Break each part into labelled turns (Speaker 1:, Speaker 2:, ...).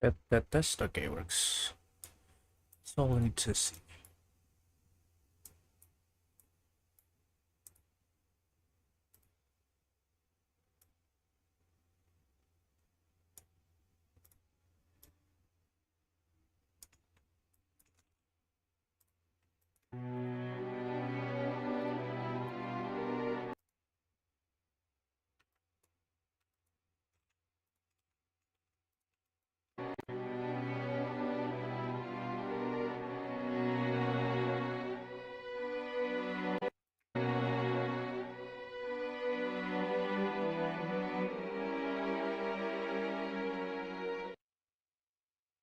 Speaker 1: That test okay works. That's all I need to see.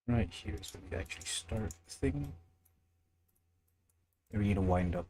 Speaker 1: Right here is where we actually start the thing. We need to wind up.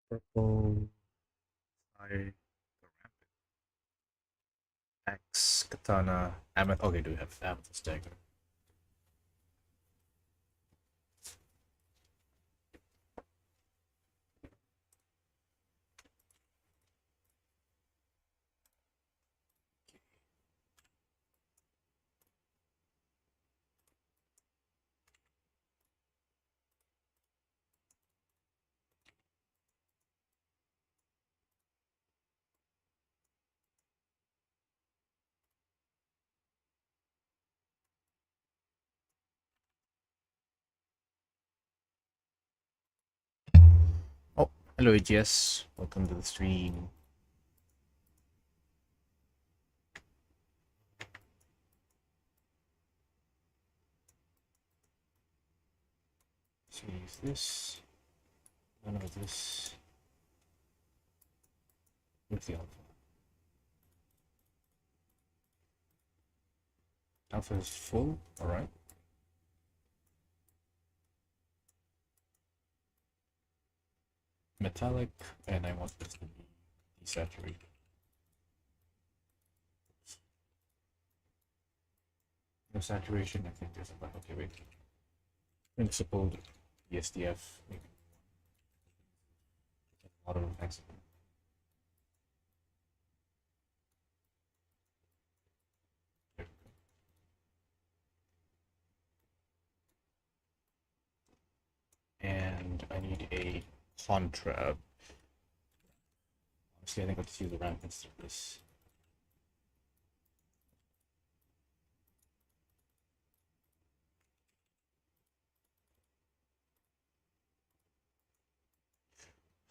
Speaker 1: Purple. I. Axe, katana, amethyst. Okay, do we have amethyst dagger? Oh, hello, AGS. Welcome to the stream. So use this. None of this. What's the alpha? Alpha is full. All right. Metallic, and I want this to be desaturated. No saturation. I think there's about. Okay, wait. Principled ESDF. Maybe a lot of effects. And I need a contrab. Honestly, I think I'll just use the ramp instead of this.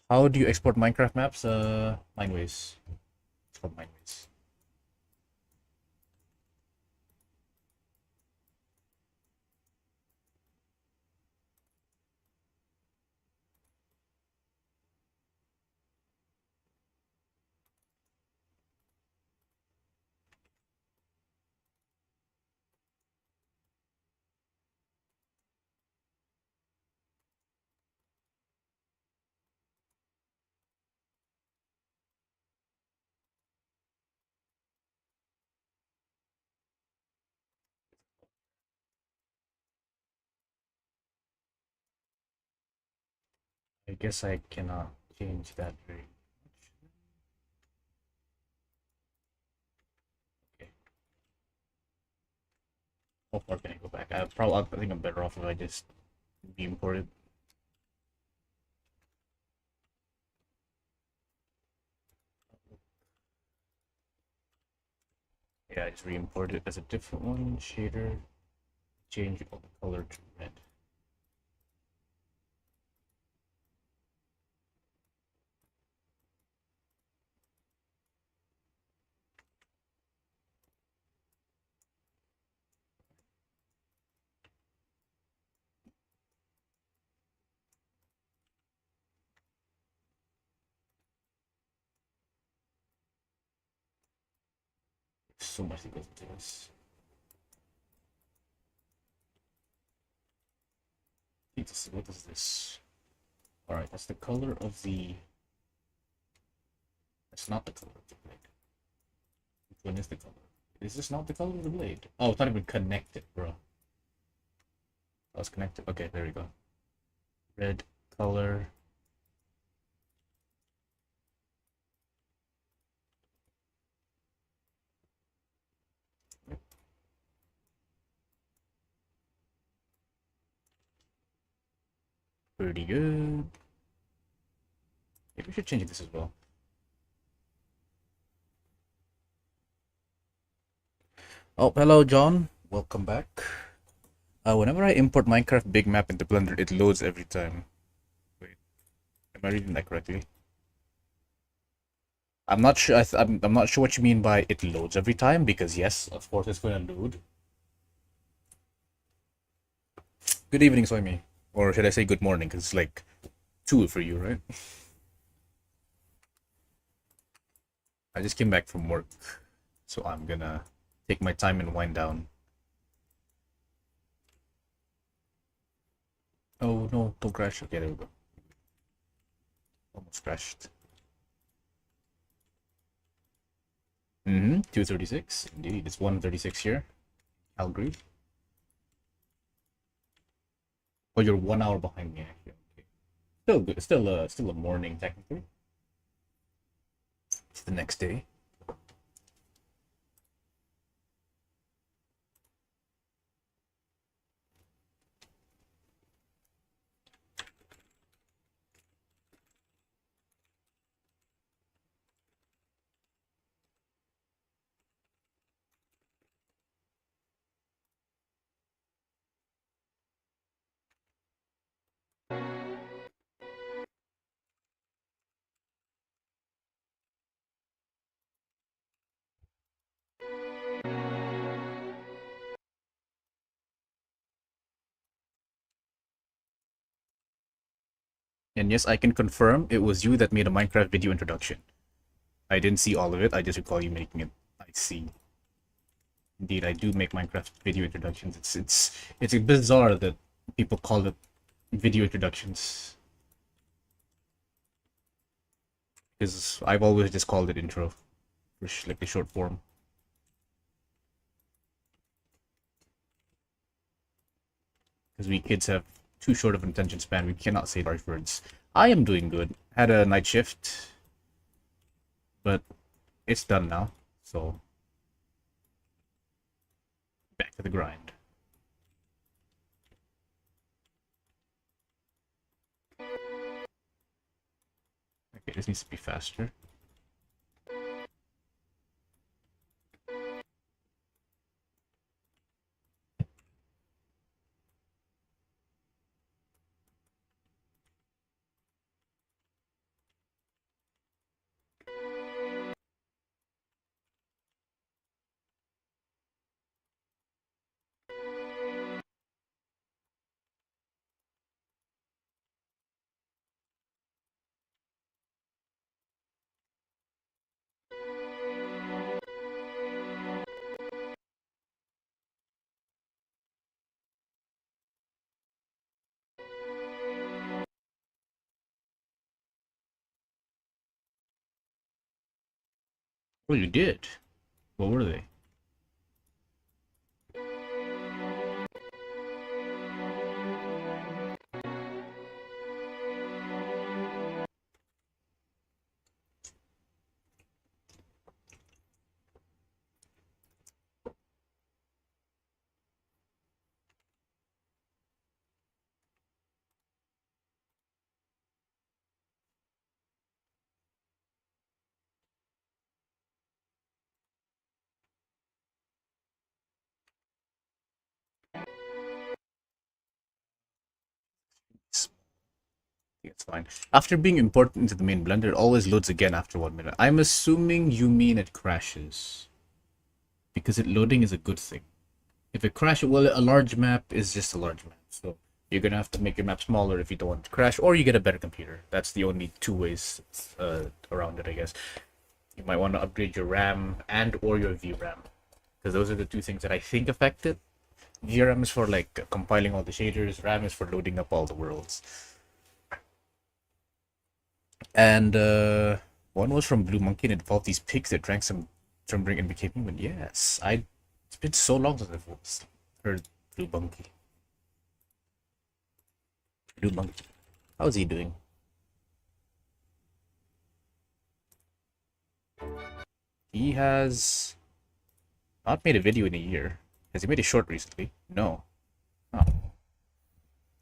Speaker 1: How do you export Minecraft maps? Mineways. It's called Mineways. I guess I cannot change that very much. Okay. How far can I go back? I think I'm better off if I just re-import it. Yeah, I just re-import it as a different one. Shader. Change all the color to red. So much that goes into this. Need to see what is this. Alright, that's the color of the. That's not the color of the blade. Which one is the color? Is this not the color of the blade? Oh, it's not even connected, bro. I was connected. Okay, there we go. Red color. Pretty good. Maybe we should change this as well. Oh, hello, John. Welcome back. Whenever I import Minecraft Big Map into Blender, it loads every time. Wait, am I reading that correctly? I'm not sure. I'm not sure what you mean by it loads every time, because yes, of course it's going to load. Good evening, Soimi, or should I say good morning? Because it's like 2 for you, right? I just came back from work, so I'm gonna take my time and wind down. Oh no, don't crash. Okay, there we go. Almost crashed. 236. Indeed, it's 136 here. Calgary. Oh, you're 1 hour behind me, actually. Okay. Still good. Still a morning, technically. It's the next day. And yes, I can confirm it was you that made a Minecraft video introduction. I didn't see all of it. I just recall you making it. I see. Indeed, I do make Minecraft video introductions. It's bizarre that people call it video introductions, because I've always just called it intro, like the short form. Because we kids have too short of an attention span. We cannot say large words. I am doing good. Had a night shift, but it's done now. So back to the grind. Okay, this needs to be faster. Well, you did. What were they? It's fine. After being imported into the main blender, it always loads again after 1 minute. I'm assuming you mean it crashes, because it loading is a good thing. If it crashes, well, a large map is just a large map. So you're gonna have to make your map smaller if you don't want it to crash, or you get a better computer. That's the only two ways around it, I guess. You might want to upgrade your RAM and or your VRAM, because those are the two things that I think affect it. VRAM is for like compiling all the shaders. RAM is for loading up all the worlds. And one was from Blue Monkey, and it involved these pigs that drank some drink and became human. Yes, it's been so long since I've heard Blue Monkey. Blue Monkey. How's he doing? He has not made a video in a year. Has he made a short recently? No. Oh.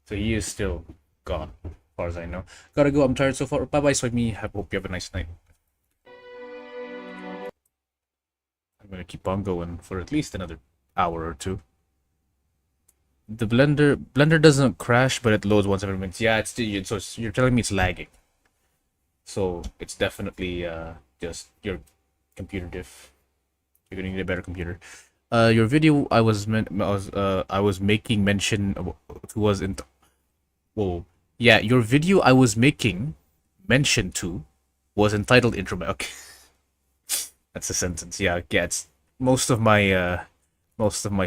Speaker 1: So he is still gone, as far as I know. Gotta go, I'm tired so far. Bye bye, Swagme. Hope you have a nice night. I'm gonna keep on going for at least another hour or two. The blender doesn't crash, but it loads once every minute. Yeah, you're telling me it's lagging. So it's definitely just your computer diff. You're gonna need a better computer. Your video I was making mention was in. Whoa, yeah, your video I was making mention to was entitled intro. Okay, that's a sentence. Yeah, it's most of my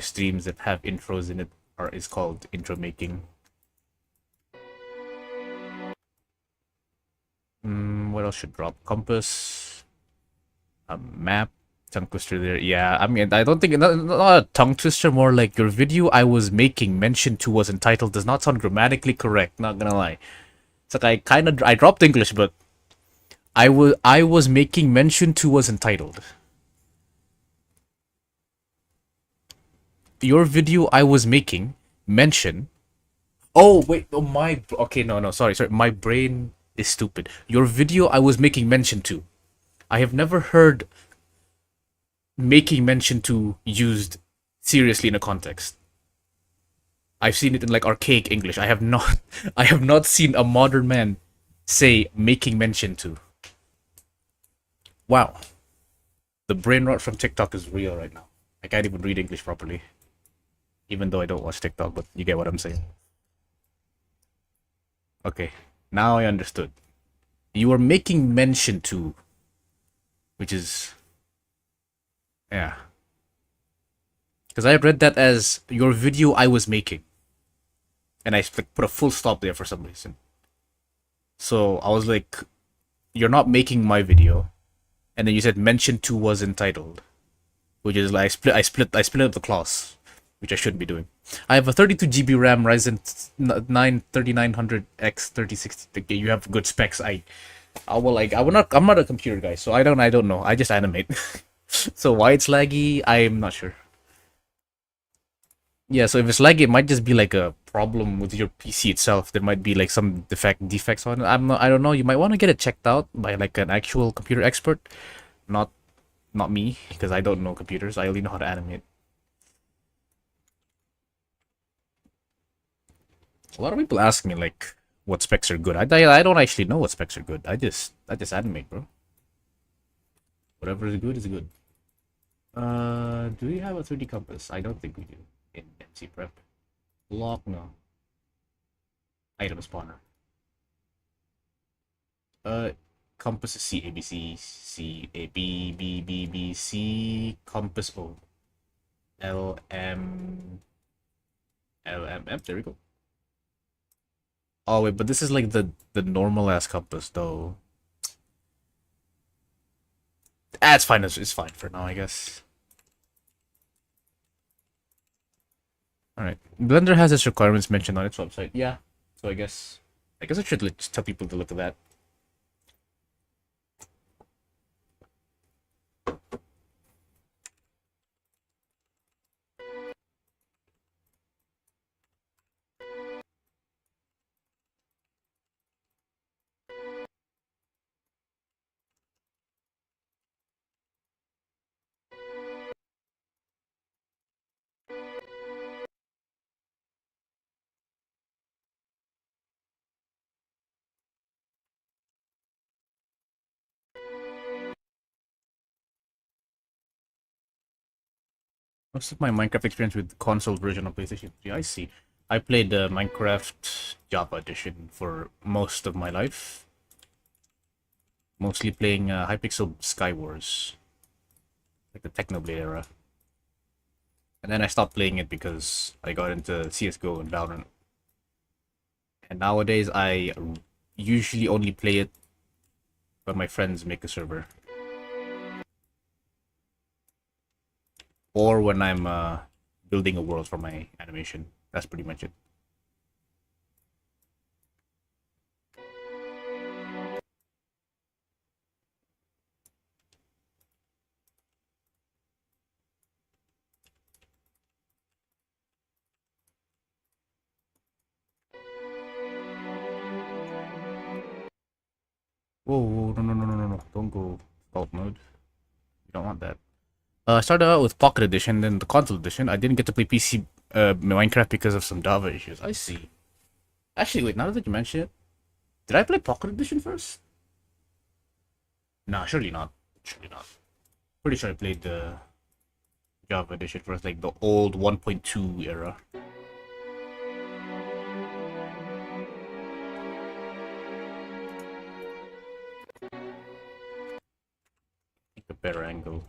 Speaker 1: streams that have intros in it is called intro making. What else should drop? Compass, a map, tongue twister there. Yeah, I mean, I don't think not a tongue twister. More like your video I was making mention to was entitled does not sound grammatically correct. Not gonna lie. It's like I dropped English, but I was making mention to was entitled. Your video I was making mention. Oh wait, oh my. Okay, no, sorry. My brain is stupid. Your video I was making mention to. I have never heard making mention to used seriously in a context. I've seen it in like archaic English. I have not I have not seen a modern man say making mention to. Wow. The brain rot from TikTok is real right now. I can't even read English properly. Even though I don't watch TikTok, but you get what I'm saying. Okay. Now I understood. You were making mention to, which is yeah. Because I read that as your video I was making. And I put a full stop there for some reason. So I was like, you're not making my video. And then you said mention to was entitled. Which is like I split up the clause. Which I shouldn't be doing. I have a 32 GB RAM Ryzen 9 3900X 3060. Okay, you have good specs. I'm not a computer guy, so I don't know. I just animate. So why it's laggy, I'm not sure. Yeah, so if it's laggy, it might just be like a problem with your PC itself. There might be like some defects on it. I don't know. You might want to get it checked out by like an actual computer expert, not not me, because I don't know computers. I only know how to animate. A lot of people ask me like what specs are good. I don't actually know what specs are good. I just animate, bro. Whatever is good is good. Do we have a 3D compass? I don't think we do in MC Prep. Lock no. Item spawner. Uh, compass is C A B C C A B B B B C compass O L M L M M. There we go. Oh wait, but this is like the normal ass compass though. Ah, it's fine. It's fine for now, I guess. All right. Blender has its requirements mentioned on its website. Yeah. So I guess I should just tell people to look at that. Most of my Minecraft experience with console version of PlayStation 3. I see. I played the Minecraft Java edition for most of my life. Mostly playing Hypixel Skywars, like the Technoblade era. And then I stopped playing it because I got into CSGO and Valorant. And nowadays I usually only play it when my friends make a server. Or when I'm building a world for my animation. That's pretty much it. Whoa, whoa, no. Don't go alt mode. You don't want that. I started out with Pocket Edition, then the Console Edition. I didn't get to play PC Minecraft because of some Java issues. I see. Actually, wait, now that you mention it, did I play Pocket Edition first? Nah, surely not. Surely not. Pretty sure I played the Java Edition first, like the old 1.2 era. Like a better angle.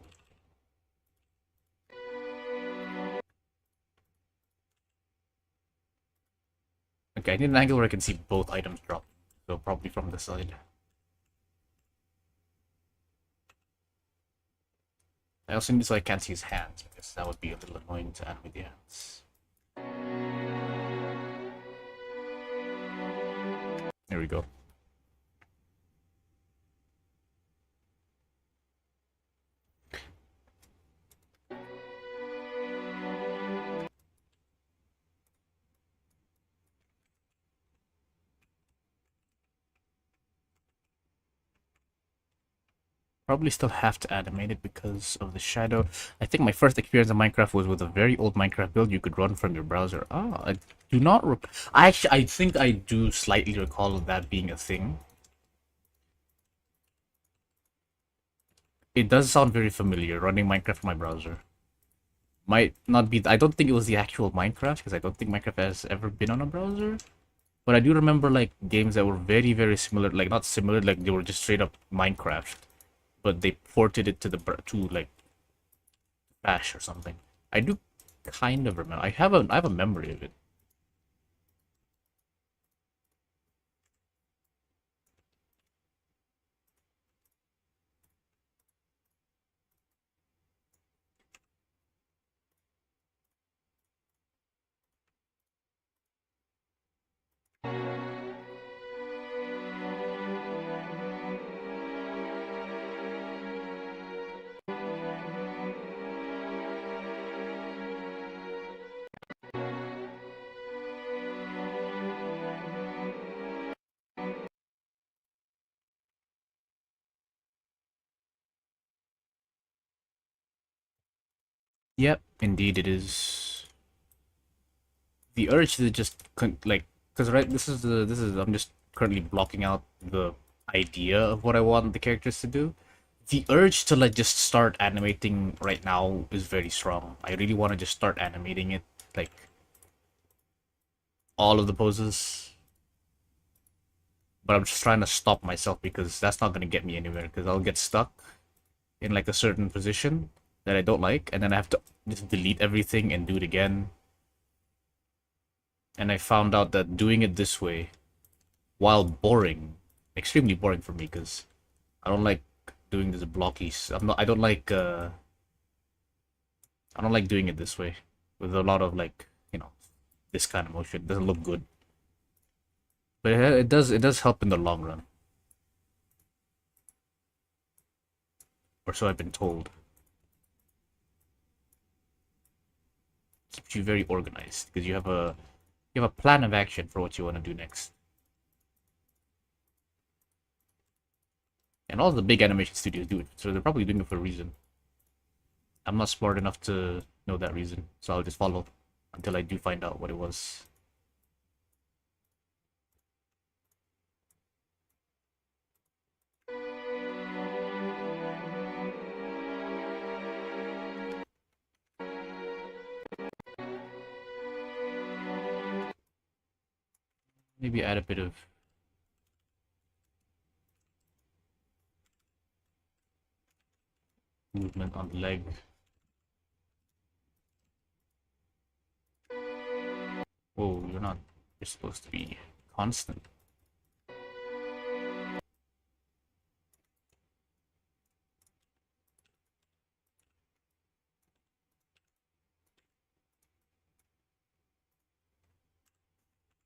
Speaker 1: Okay, I need an angle where I can see both items drop. So probably from the side. I also need so I can't see his hands because that would be a little annoying to animate the hands. There we go. Probably still have to animate it because of the shadow. I think my first experience in Minecraft was with a very old Minecraft build you could run from your browser. Ah, I do not. I think I do slightly recall that being a thing. It does sound very familiar, running Minecraft from my browser. Might not be. I don't think it was the actual Minecraft because I don't think Minecraft has ever been on a browser. But I do remember like games that were very, very similar. Like not similar, like they were just straight up Minecraft, but they ported it to the to like Bash or something. I do kind of remember. I have a memory of it. Yep, indeed it is. The urge to just like, because right, this is I'm just currently blocking out the idea of what I want the characters to do. The urge to like just start animating right now is very strong. I really want to just start animating it, like all of the poses. But I'm just trying to stop myself because that's not gonna get me anywhere. Because I'll get stuck in like a certain position that I don't like, and then I have to just delete everything and do it again. And I found out that doing it this way, while boring, extremely boring for me, because I don't like doing this blocky. I'm not. I don't like doing it this way with a lot of like this kind of motion. It doesn't look good, but it does. It does help in the long run, or so I've been told. Keeps you very organized because you have a plan of action for what you want to do next. And all the big animation studios do it, so they're probably doing it for a reason. I'm not smart enough to know that reason, so I'll just follow until I do find out what it was. Maybe add a bit of movement on the leg. Whoa, you're not. You're supposed to be constant.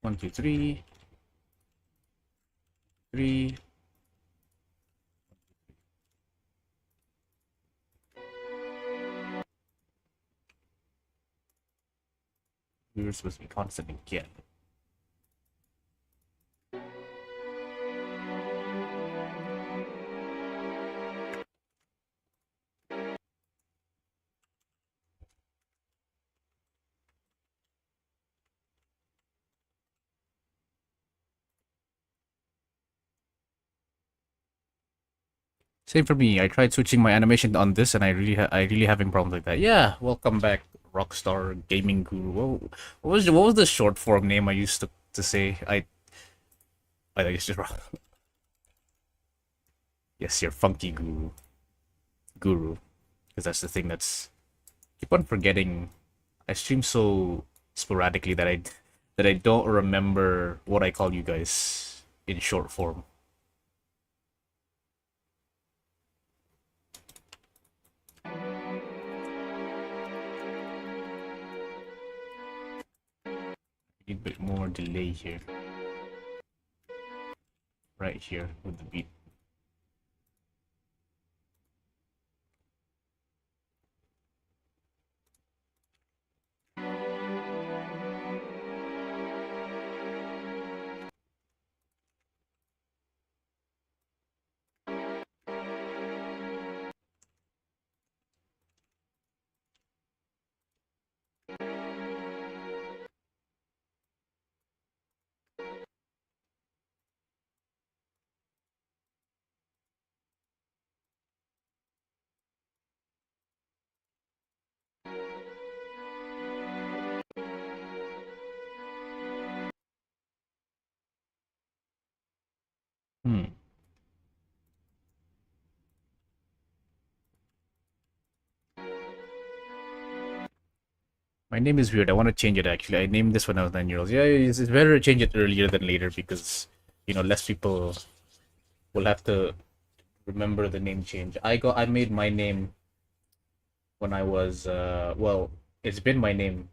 Speaker 1: One, two, three. Three. We were supposed to be constant again. Same for me. I tried switching my animation on this, and I really having problems like that. Yeah, welcome back, Rockstar Gaming Guru. What was the short form name I used to say? I think it's just wrong. Yes, you're Funky Guru, because that's the thing that's keep on forgetting. I stream so sporadically that I don't remember what I call you guys in short form. Need a bit more delay here. Right here with the beat. My name is weird. I want to change it actually. I named this when I was 9 years old. Yeah, it's better to change it earlier than later because, less people will have to remember the name change. I made my name when I was well, it's been my name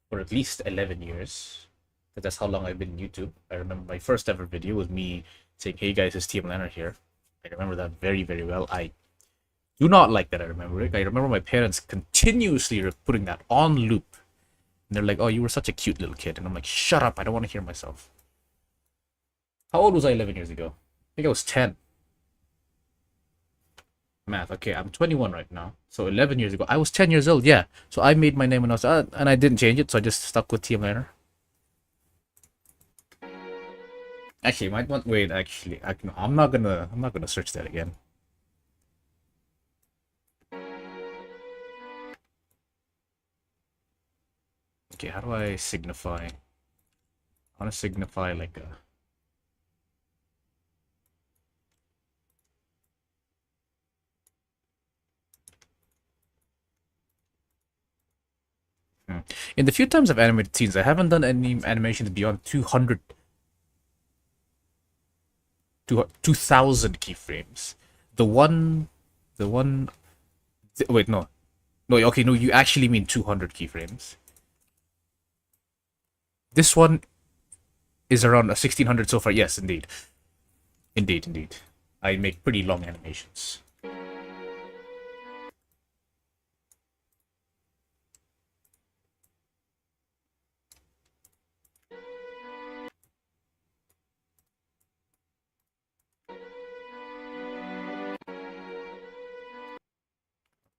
Speaker 1: for at least 11 years. That's how long I've been in YouTube. I remember my first ever video was me saying, "Hey guys, it's TM Leonard here." I remember that very, very well. I do not like that I remember it. I remember my parents continuously putting that on loop. And they're like, "Oh, you were such a cute little kid." And I'm like, "Shut up, I don't want to hear myself." How old was I 11 years ago? I think I was 10. Math. Okay, I'm 21 right now. So 11 years ago, I was 10 years old. Yeah. So I made my name when I was, and I didn't change it. So I just stuck with TM Leonard. Actually, might want wait. Actually, I'm not gonna search that again. Okay, how do I signify? I want to signify like a. In the few times I've animated scenes, I haven't done any animations beyond 200, 2,000 keyframes. Wait, no. No, okay, no, you actually mean 200 keyframes. This one is around 1,600 so far. Yes, indeed. Indeed. I make pretty long animations.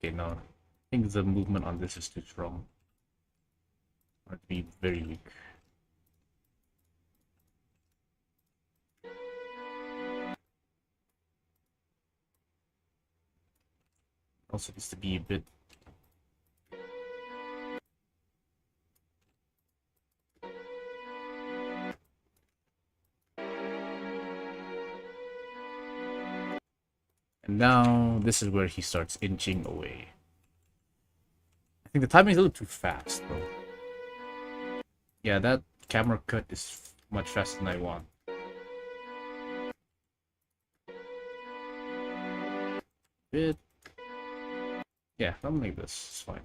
Speaker 1: Okay, no. I think the movement on this is too strong. Or to be very weak. Also needs to be a bit. And now this is where he starts inching away. I think the timing is a little too fast, though. Yeah, that camera cut is much faster than I want. Bit. Yeah, something like this. It's fine.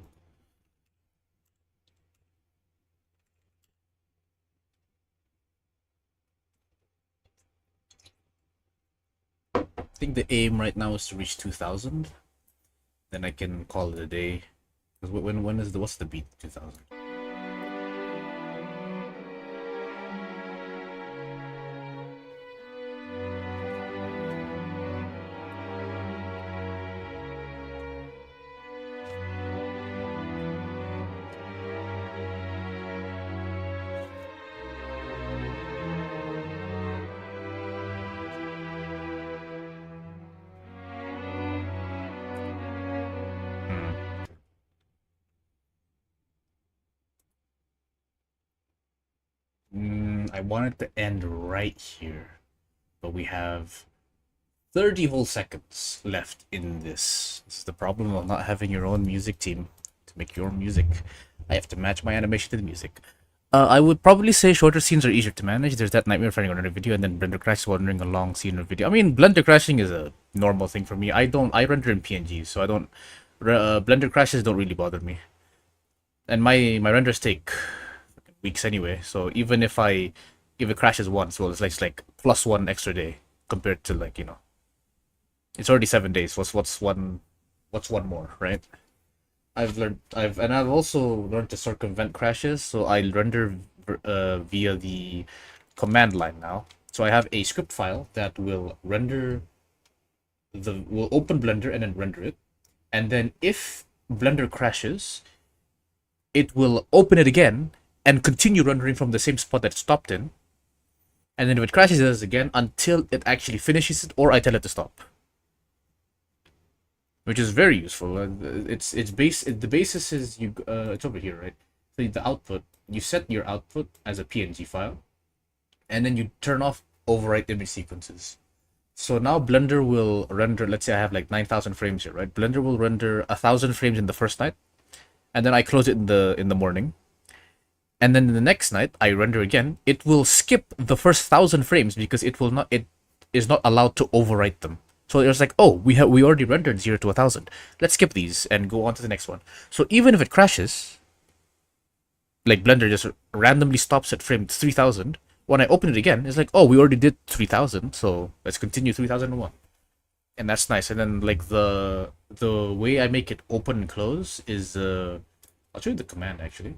Speaker 1: I think the aim right now is to reach 2,000. Then I can call it a day. Because what's the beat? 2,000. I want it to end right here, but we have 30 whole seconds left in this. This is the problem of not having your own music team to make your music. I have to match my animation to the music. I would probably say shorter scenes are easier to manage. There's that nightmare finding on a video, and then Blender Crash wandering a long scene or video. I mean, Blender crashing is a normal thing for me. I render in PNGs, so I don't. Blender crashes don't really bother me. And my renders take weeks anyway. So even if it crashes once, well, it's like plus one extra day compared to like it's already 7 days. What's one more, right? I've also learned to circumvent crashes, so I render via the command line now. So I have a script file that will open Blender and then render it. And then if Blender crashes, it will open it again and continue rendering from the same spot that it stopped in. And then if it crashes, it does again until it actually finishes it, or I tell it to stop, which is very useful. The basis is it's over here, right? So the output, you set your output as a PNG file, and then you turn off overwrite image sequences. So now Blender will render. Let's say I have like 9,000 frames here, right? Blender will render 1,000 frames in the first night, and then I close it in the morning, and then the next night I render again. It will skip the first 1,000 frames because it is not allowed to overwrite them. So it was like, oh, we already rendered 0 to 1,000. Let's skip these and go on to the next one. So even if it crashes, like Blender just randomly stops at frame 3,000. When I open it again, it's like, oh, we already did 3,000, so let's continue 3,001. And that's nice. And then like the way I make it open and close is I'll show you the command actually.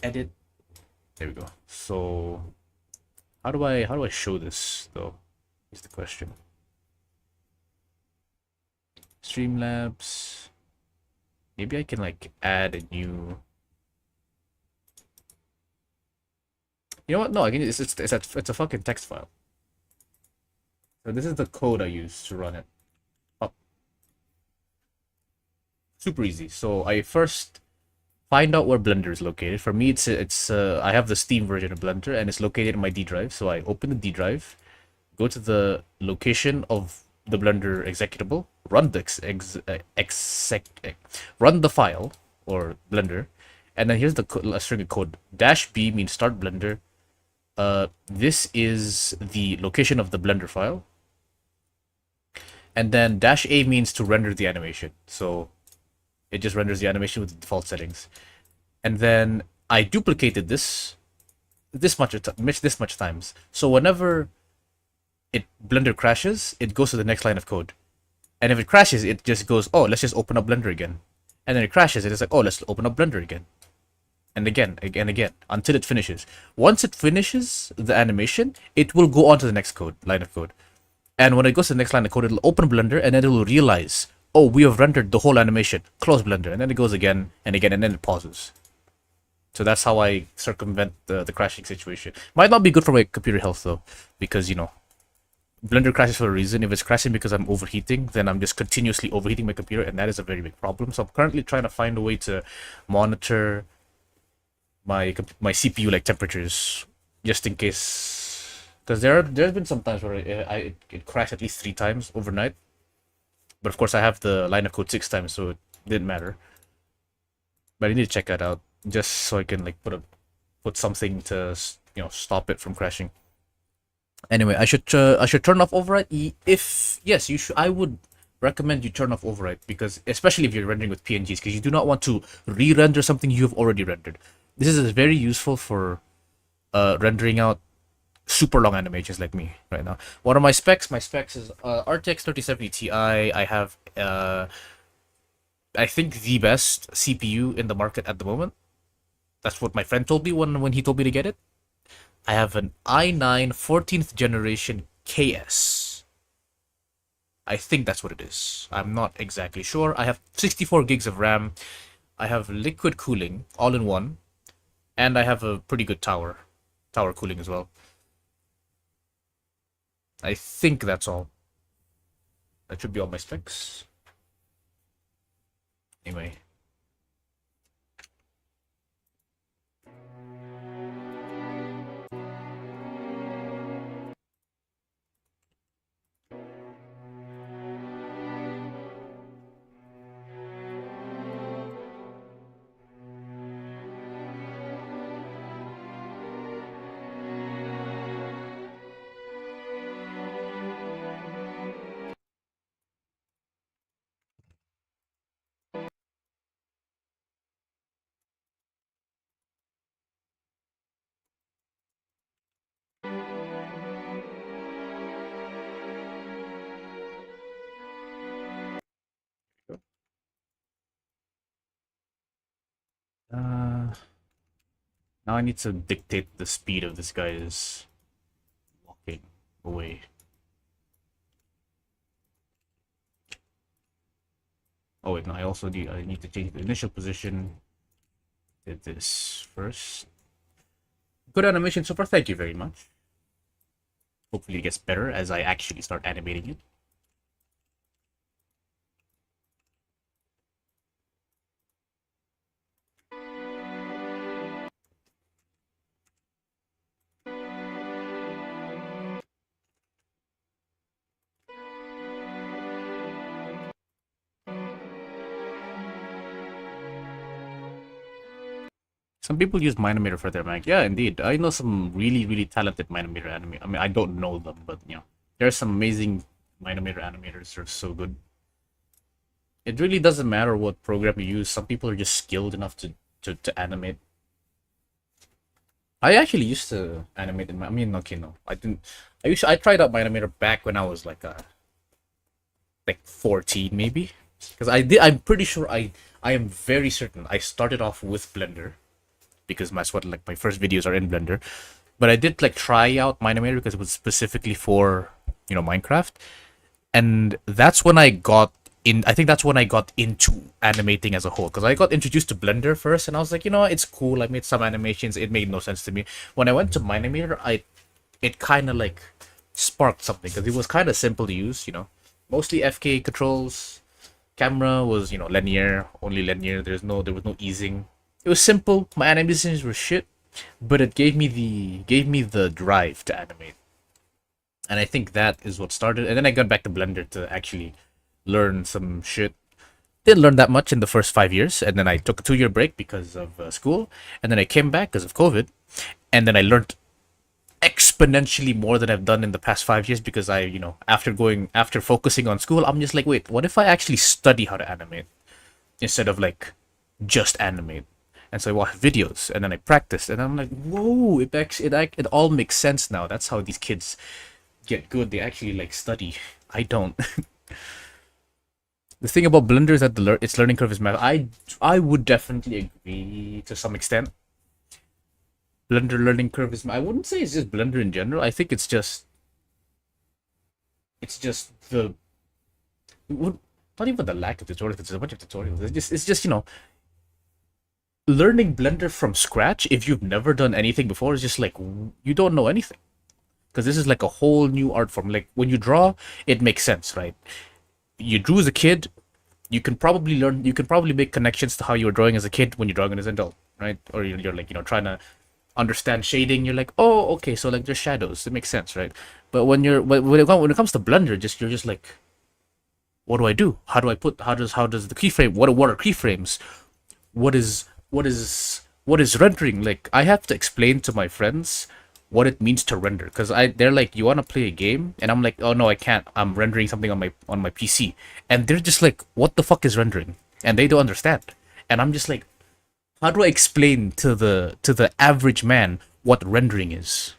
Speaker 1: Edit. There we go. So how do I show this though? Is the question. Streamlabs. Maybe I can like add a new. You know what? No, I can. It's a fucking text file. So this is the code I use to run it. Oh, super easy. So I first find out where Blender is located. For me, it's I have the Steam version of Blender and it's located in my D drive. So I open the D drive, go to the location of the Blender executable, run the run the file or Blender, and then here's a string of code. -B means start Blender. This is the location of the Blender file, and then -A means to render the animation. So it just renders the animation with the default settings. And then I duplicated this much times. So whenever Blender crashes, it goes to the next line of code. And if it crashes, it just goes, oh, let's just open up Blender again. And then it crashes, it's like, oh, let's open up Blender again. And again, until it finishes. Once it finishes the animation, it will go on to the next line of code. And when it goes to the next line of code, it'll open Blender and then it will realize, oh, we have rendered the whole animation. Close Blender. And then it goes again and again, and then it pauses. So that's how I circumvent the crashing situation. Might not be good for my computer health though, because Blender crashes for a reason. If it's crashing because I'm overheating, then I'm just continuously overheating my computer, and that is a very big problem. So I'm currently trying to find a way to monitor my CPU like temperatures, just in case, because there's been some times where it crashed at least 3 times overnight. But of course, I have the line of code 6 times, so it didn't matter. But I need to check that out just so I can like put something to stop it from crashing. Anyway, I should turn off override. If yes, you should. I would recommend you turn off override, because especially if you're rendering with PNGs, because you do not want to re-render something you have already rendered. This is very useful for rendering out super long animations like me right now. One of my specs is RTX 3070 Ti. I have I think the best CPU in the market at the moment. That's what my friend told me when he told me to get it. I have an i9 14th generation KS. I think that's what it is. I'm not exactly sure. I have 64 gigs of RAM. I have liquid cooling all in one. And I have a pretty good tower cooling as well. I think that's all. That should be all my specs. Anyway. Now I need to dictate the speed of this guy's walking away. Oh wait, no, I need to change the initial position. Did this first. Good animation so far, thank you very much. Hopefully it gets better as I actually start animating it. Some people use Minometer for their mic. Yeah, indeed. I know some really talented Minometer animators. I mean, I don't know them, but you know, there are some amazing Minometer animators who are so good. It really doesn't matter what program you use. Some people are just skilled enough to animate. I actually used to animate in my. I mean, okay, no, I didn't. I tried out Minometer back when I was like 14 maybe, because I did. I'm pretty sure I am very certain I started off with Blender because that's what like my first videos are in Blender. But I did like try out Minomator because it was specifically for Minecraft, and that's when I got in. I think that's when I got into animating as a whole because I got introduced to Blender first, and I was like, it's cool. I made some animations. It made no sense to me. When I went to Minomator, it kind of like sparked something because it was kind of simple to use. Mostly FK controls. Camera was linear, only linear. There was no easing. It was simple. My animations were shit, but it gave me the drive to animate, and I think that is what started. And then I got back to Blender to actually learn some shit. Didn't learn that much in the first 5 years, and then I took a 2 year break because of school, and then I came back because of COVID, and then I learned exponentially more than I've done in the past 5 years because after focusing on school, I'm just like, wait, what if I actually study how to animate instead of like just animate? And so I watch videos and then I practice and I'm like, whoa, it all makes sense now. That's how these kids get good. They actually like study. I don't. The thing about Blender is that its learning curve is massive. I would definitely agree to some extent. Blender learning curve is. I wouldn't say it's just Blender in general. I think it's just the not even the lack of tutorials. There's a bunch of tutorials. It's just learning Blender from scratch. If you've never done anything before, it's just like you don't know anything because this is like a whole new art form. Like when you draw, it makes sense, right? You drew as a kid. You can probably learn. You can probably make connections to how you were drawing as a kid when you're drawing as an adult, right? Or you're like trying to understand shading. You're like, oh, okay, so like there's shadows. It makes sense, right? But when it comes to Blender, you're just like, what do I do? How do I put? How does the keyframe? What are keyframes? What is rendering? Like I have to explain to my friends what it means to render because they're like, you want to play a game, and I'm like, oh no, I can't. I'm rendering something on my PC, and they're just like, what the fuck is rendering? And they don't understand, and I'm just like, how do I explain to the average man what rendering is?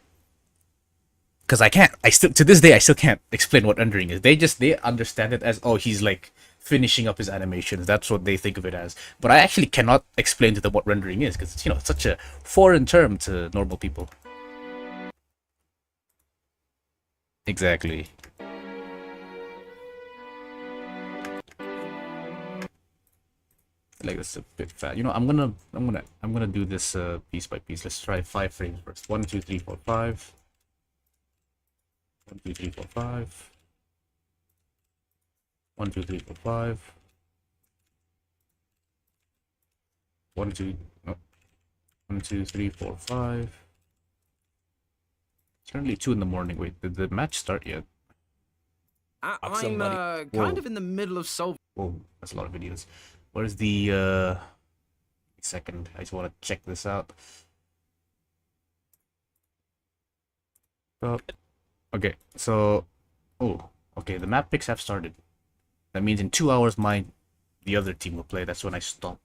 Speaker 1: Because I can't. I still to this day I still can't explain what rendering is. They understand it as, oh, he's like finishing up his animations. That's what they think of it as. But I actually cannot explain to them what rendering is because it's such a foreign term to normal people. Exactly. Like it's a bit fast. I'm gonna do this piece by piece. Let's try 5 frames first. 1, 2, 3, 4, 5. 1, 2, 3, 4, 5. 1, 2, 3, 4, 5. 1, 2, no. 1, 2, 3, 4, 5. It's currently 2 in the morning. Wait, did the match start yet?
Speaker 2: I'm kind of in the middle of solving.
Speaker 1: Whoa, that's a lot of videos. Where's the second? I just want to check this out. Okay, so okay, the map picks have started. That means in 2 hours the other team will play. That's when I stop.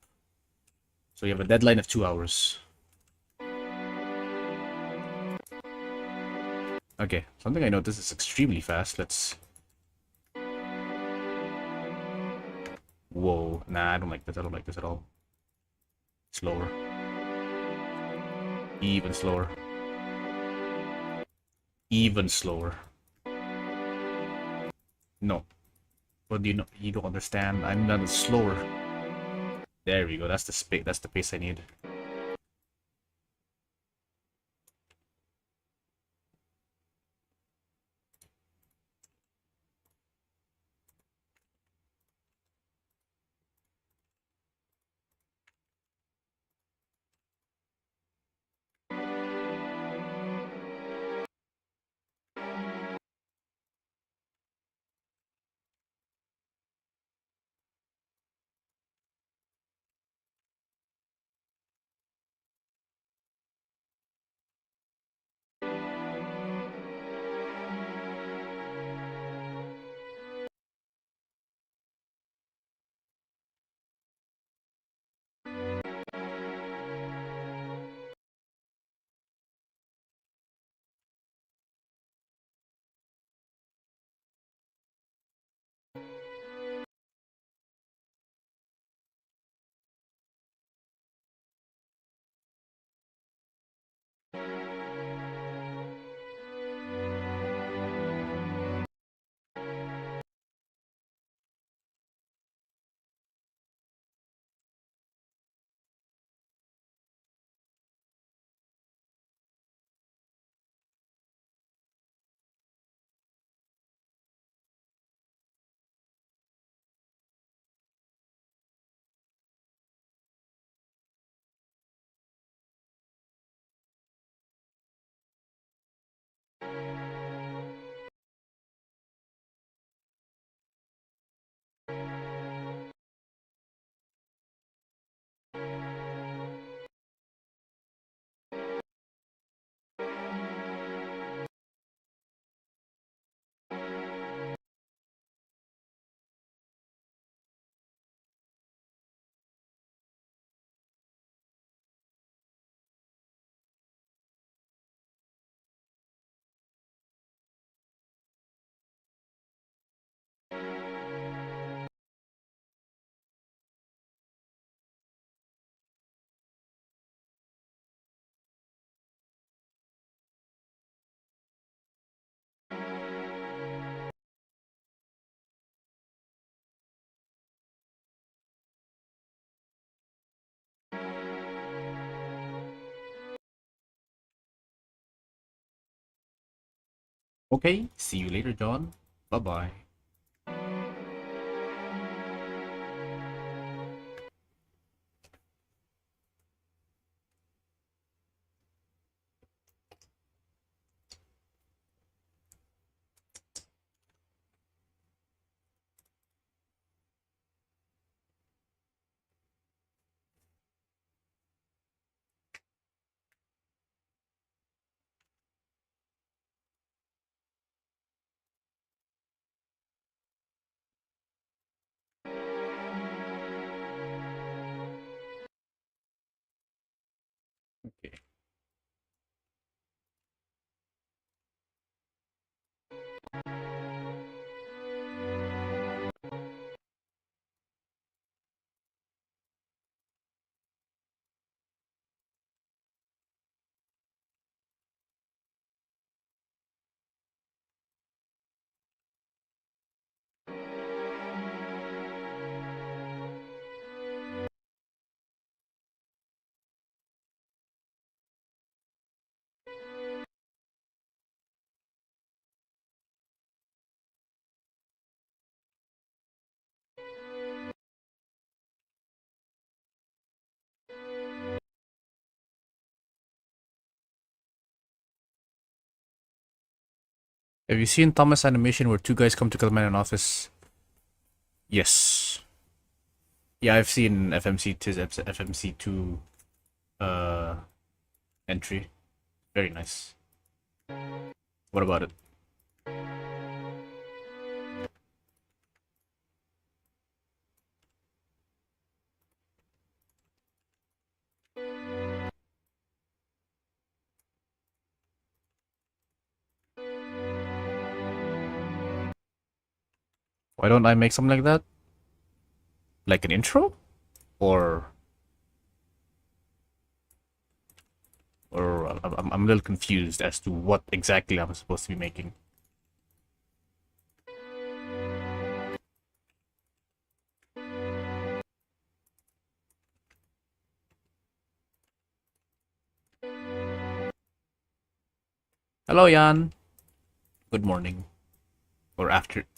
Speaker 1: So you have a deadline of 2 hours. Okay, something I noticed is extremely fast. Let's. Whoa, nah, I don't like this. I don't like this at all. Slower. Even slower. Even slower. No. What do you know? You don't understand. I'm not slower. There we go. That's the space. That's the pace I need. Okay, see you later, John. Bye-bye. Okay. Have you seen Thomas' animation where two guys come to kill a man in an office? Yes. Yeah, I've seen FMC2 entry. Very nice. What about it? Why don't I make something like that? Like an intro? Or Or I'm a little confused as to what exactly I'm supposed to be making. Hello, Jan. Good morning. Or afternoon?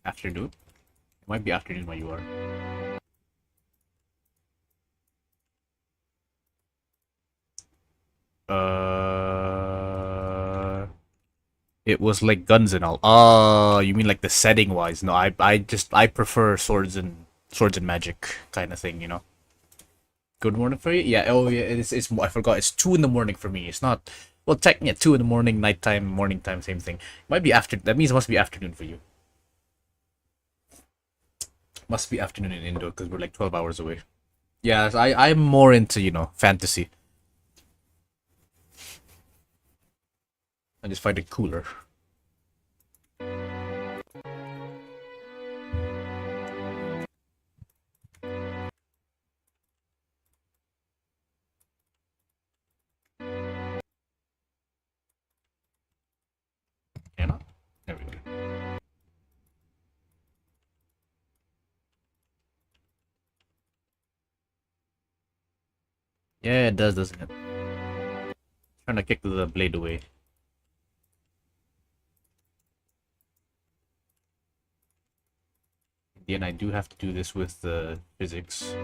Speaker 1: It might be afternoon where you are. It was like guns and all. Oh, you mean like the setting wise? No, I prefer swords and magic kind of thing, you know. Good morning for you. Yeah. Oh, yeah. It's. I forgot. It's 2 in the morning for me. It's not. Well, technically, 2 in the morning, nighttime, morning time, same thing. Might be after. That means it must be afternoon for you. Must be afternoon in Indo because we're like 12 hours away. Yeah, I'm more into fantasy. I just find it cooler. You know? There we go. Yeah, it does, doesn't it? Trying to kick the blade away. In the end, I do have to do this with the physics.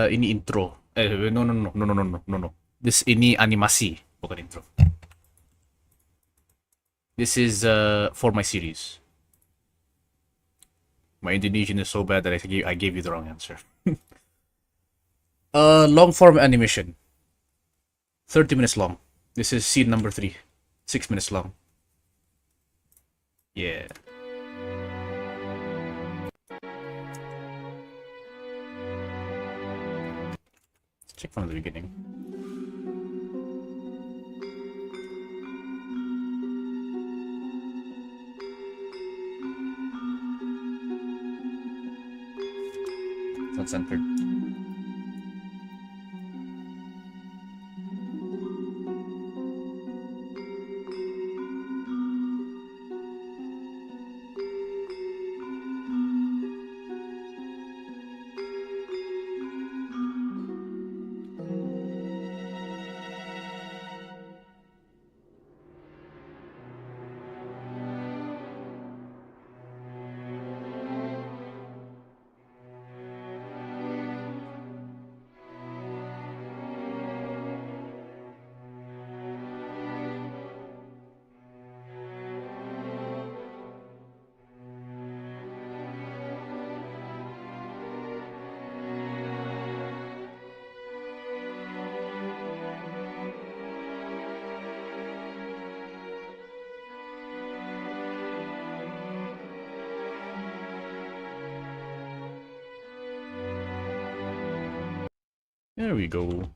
Speaker 1: Ini intro. No, no, no, no, no, no, no, no, no. Ini animasi, bukan intro. This is for my series. My Indonesian is so bad that I gave you the wrong answer. Long form animation. 30 minutes long. This is scene number 3. 6 minutes long. Yeah. Let's check from the beginning. It's not centered. There we go.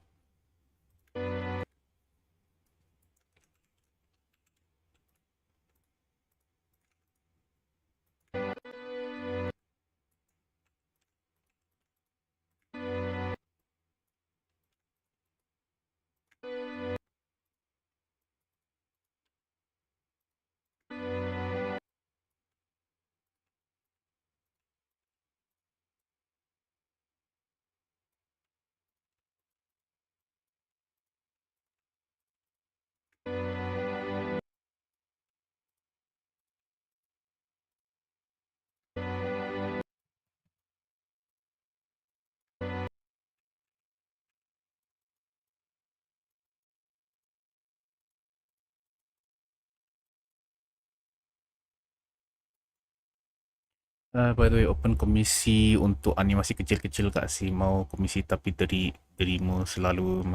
Speaker 1: By the way, open komisi untuk animasi kecil-kecil Kak Si. Mau komisi tapi dirimu selalu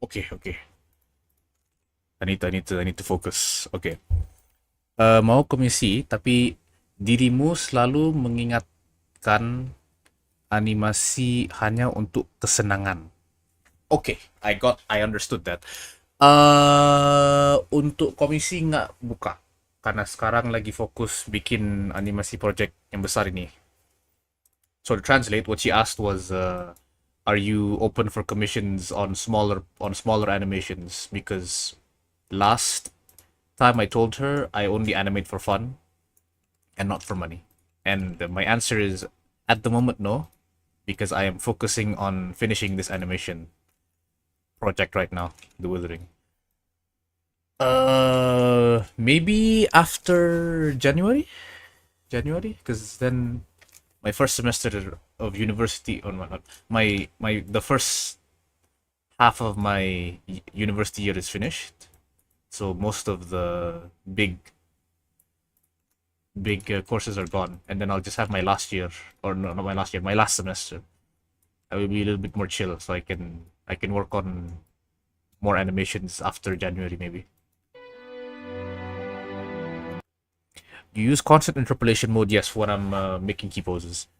Speaker 1: Okay, okay. I need to focus. Okay. Mau komisi, tapi dirimu selalu mengingatkan animasi hanya untuk kesenangan. Okay, I understood that. Untuk komisi nggak buka, karena sekarang lagi fokus bikin animasi project yang besar ini. So to translate, what she asked was, are you open for commissions on smaller animations? Because last time I told her I only animate for fun and not for money. And my answer is at the moment no, because I am focusing on finishing this animation project right now, The Withering. Maybe after January, because then my first semester of university, or not, my the first half of my university year is finished, so most of the big courses are gone, and then I'll just have my last year, or no, not my last year, my last semester. I will be a little bit more chill, so I can work on more animations after January maybe. You use constant interpolation mode, yes, when I'm making key poses.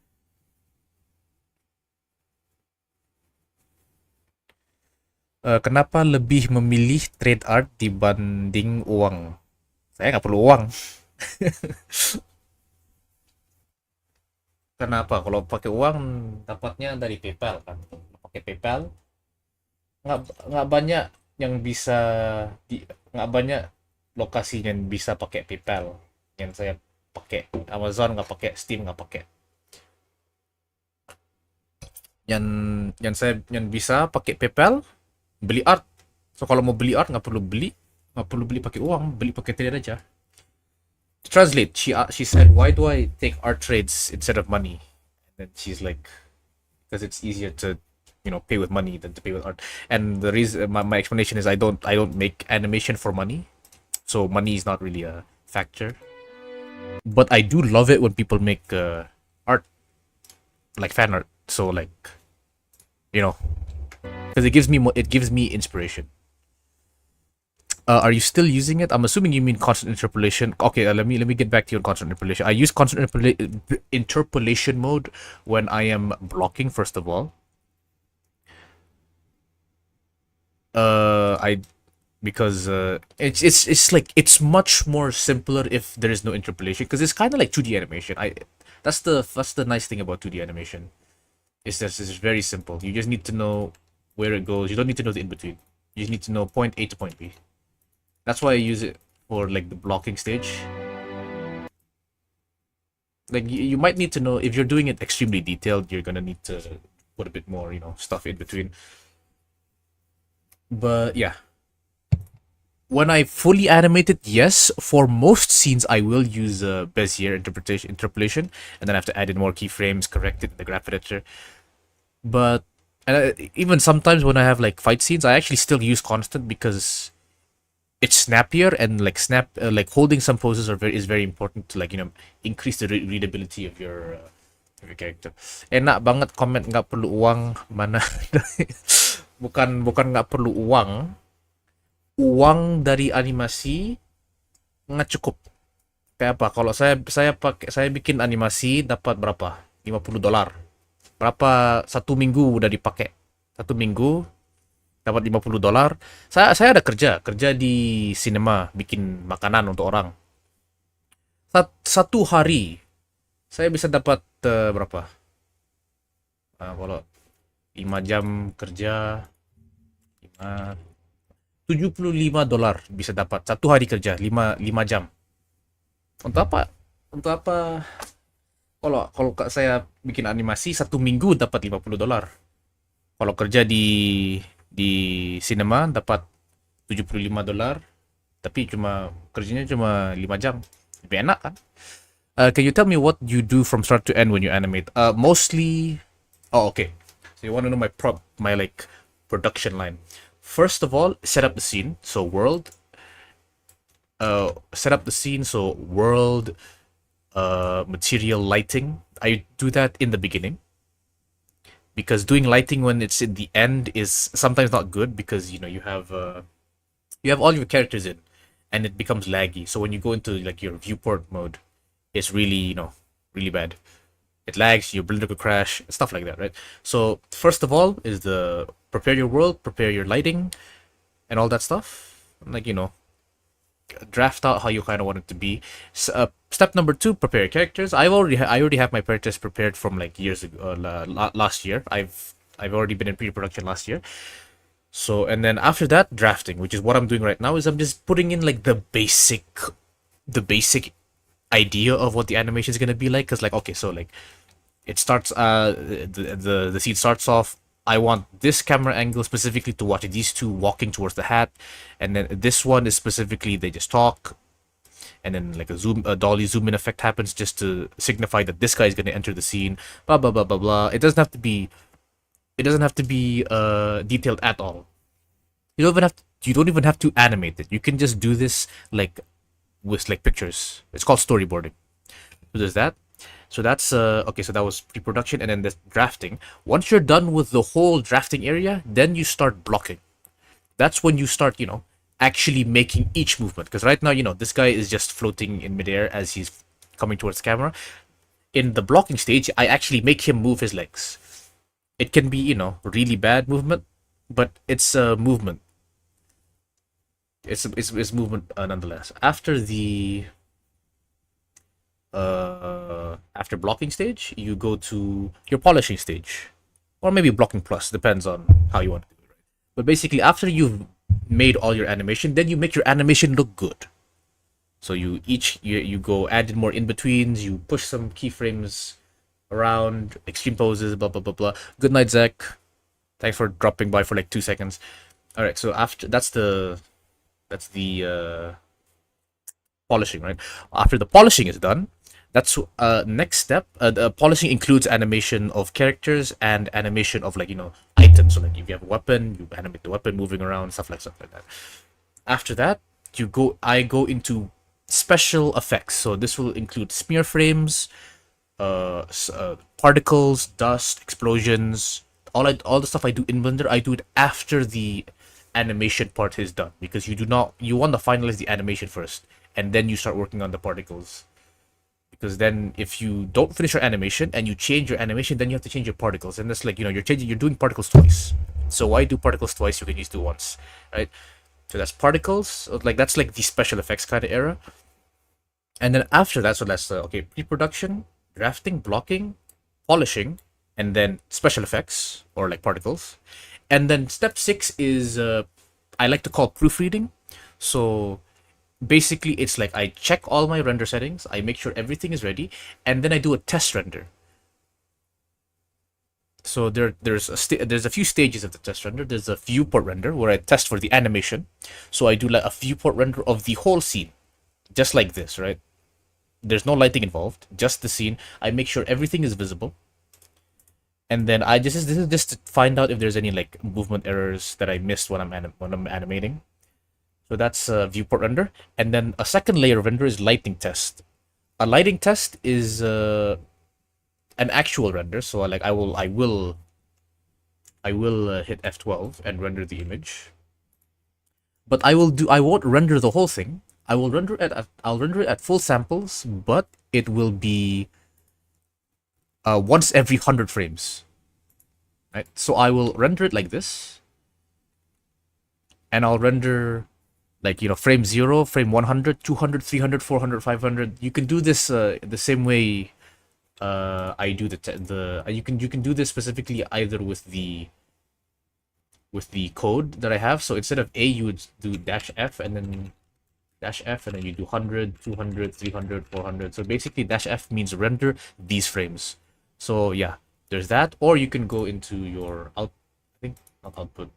Speaker 1: Kenapa lebih memilih trade art dibanding uang? Saya nggak perlu uang. Kenapa? Kalau pakai uang dapatnya dari PayPal kan. Pakai PayPal nggak nggak banyak yang bisa nggak banyak lokasi yang bisa pakai PayPal. Yang saya pakai Amazon nggak pakai, Steam nggak pakai. Yang bisa pakai PayPal beli art. So kalau mau beli art nggak perlu beli pakai uang, beli pakai trade aja. To translate, she said, why do I take art trades instead of money? And then she's like, because it's easier to pay with money than to pay with art. And the reason, my explanation is I don't make animation for money, so money is not really a factor. But I do love it when people make art, like fan art. So like, because it gives me inspiration. Are you still using it? I'm assuming you mean constant interpolation. Okay, let me get back to your constant interpolation. I use constant interpolation mode when I am blocking. First of all, because it's like it's much more simpler if there is no interpolation, because it's kind of like 2D animation. That's the nice thing about 2D animation. It's very simple. You just need to know where it goes. You don't need to know the in between. You just need to know point A to point B. That's why I use it for like the blocking stage. Like you might need to know, if you're doing it extremely detailed, you're gonna need to put a bit more, stuff in between. But yeah, when I fully animate it, yes, for most scenes I will use Bezier interpolation, and then I have to add in more keyframes, correct it in the graph editor. But even sometimes when I have like fight scenes, I actually still use constant, because it's snappier, and like holding some poses is very important to increase the readability of your character. Enak banget comment nggak perlu uang, mana bukan nggak perlu uang dari animasi nggak cukup. Kayak apa? Kalau saya bikin animasi dapat berapa? $50. Berapa satu minggu udah dipakai? Satu minggu dapat $50. Saya ada kerja di sinema bikin makanan untuk orang. Satu hari saya bisa dapat berapa? Kalau 5 jam kerja, $75 bisa dapat satu hari kerja, 5 jam. Untuk apa? Kalau saya bikin animasi satu minggu dapat $50. Kalau kerja di cinema dapat $75, tapi kerjanya cuma 5 jam. Lebih enak kan? Can you tell me what you do from start to end when you animate? Mostly, okay. So you want to know my like production line. First of all, set up the scene. So world, material, lighting. I do that in the beginning. because doing lighting when it's in the end is sometimes not good, because you have all your characters in, and it becomes laggy. So when you go into like your viewport mode, it's really really bad. It lags, your builder could crash, stuff like that, right? So first of all is the prepare your world, prepare your lighting, and all that stuff. Like draft out how you kind of want it to be. Step number 2, prepare your characters. I already have my characters prepared from like years ago, last year. I've already been in pre-production last year. So, and then after that, drafting, which is what I'm doing right now, is I'm just putting in like the basic idea of what the animation is gonna be like. Cause like, okay, so like it starts, the scene starts off. I want this camera angle specifically to watch these two walking towards the hat, and then this one is specifically they just talk, and then like a dolly zoom in effect happens just to signify that this guy is gonna enter the scene. Blah blah blah blah blah. It doesn't have to be detailed at all. You don't even have to animate it. You can just do this like with like pictures. It's called storyboarding. So there's that. So that's okay. So that was pre-production, and then the drafting. Once you're done with the whole drafting area, then you start blocking. That's when you start, actually making each movement. Because right now, this guy is just floating in midair as he's coming towards the camera. In the blocking stage, I actually make him move his legs. It can be, really bad movement, but it's a movement. It's movement nonetheless. After blocking stage, you go to your polishing stage, or maybe blocking plus, depends on how you want to do it. But basically, after you've made all your animation, then you make your animation look good. So you go add in more in betweens, you push some keyframes around, extreme poses, blah blah blah blah. Good night, Zach. Thanks for dropping by for like 2 seconds. All right, so after that's the polishing, right? After the polishing is done, that's next step. The polishing includes animation of characters and animation of like items. So like if you have a weapon, you animate the weapon moving around, stuff like that. After that, I go into special effects. So this will include smear frames, particles, dust, explosions, all the stuff I do in Blender. I do it after the animation part is done, because you want to finalize the animation first, and then you start working on the particles. Because then if you don't finish your animation and you change your animation, then you have to change your particles, and that's like you're doing particles twice. So why do particles twice? You can just do once, right? So that's particles. Like that's like the special effects kind of era. And then after that, so that's okay, pre-production, drafting, blocking, polishing, and then special effects or like particles. And then step 6 is I like to call proofreading. So basically it's like I check all my render settings, I make sure everything is ready, and then I do a test render. So there's a few stages of the test render. There's a viewport render where I test for the animation. So I do like a viewport render of the whole scene, just like this, right? There's no lighting involved, just the scene. I make sure everything is visible, and then this is just to find out if there's any like movement errors that I missed when I'm animating. So that's a viewport render, and then a second layer of render is lighting test. A lighting test is an actual render. So like I will hit F12 and render the image, but I won't render the whole thing. I'll render it at full samples, but it will be once every 100 frames, right? So I will render it like this, and I'll render like frame 0, frame 100, 200, 300, 400, 500. You can do this the same way I do you can do this specifically either with the code that I have. So instead of A, you would do -F and then -F, and then you do 100, 200, 300, 400. So basically -F means render these frames. So yeah, there's that. Or you can go into your not output.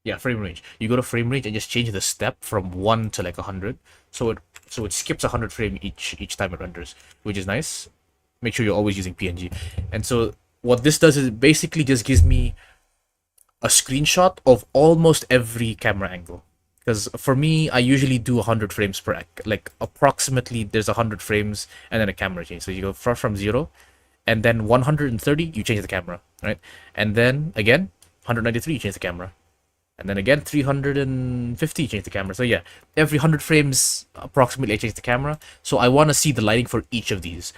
Speaker 1: Yeah, frame range. You go to frame range and just change the step from 1 to like 100. So it skips 100 frame each time it renders, which is nice. Make sure you're always using PNG. And so what this does is it basically just gives me a screenshot of almost every camera angle. Because for me, I usually do 100 frames per like approximately there's 100 frames and then a camera change. So you go from 0, and then 130 you change the camera, right? And then again 193 you change the camera, and then again 350 you change the camera. So yeah, every 100 frames approximately I change the camera. So I want to see the lighting for each of these.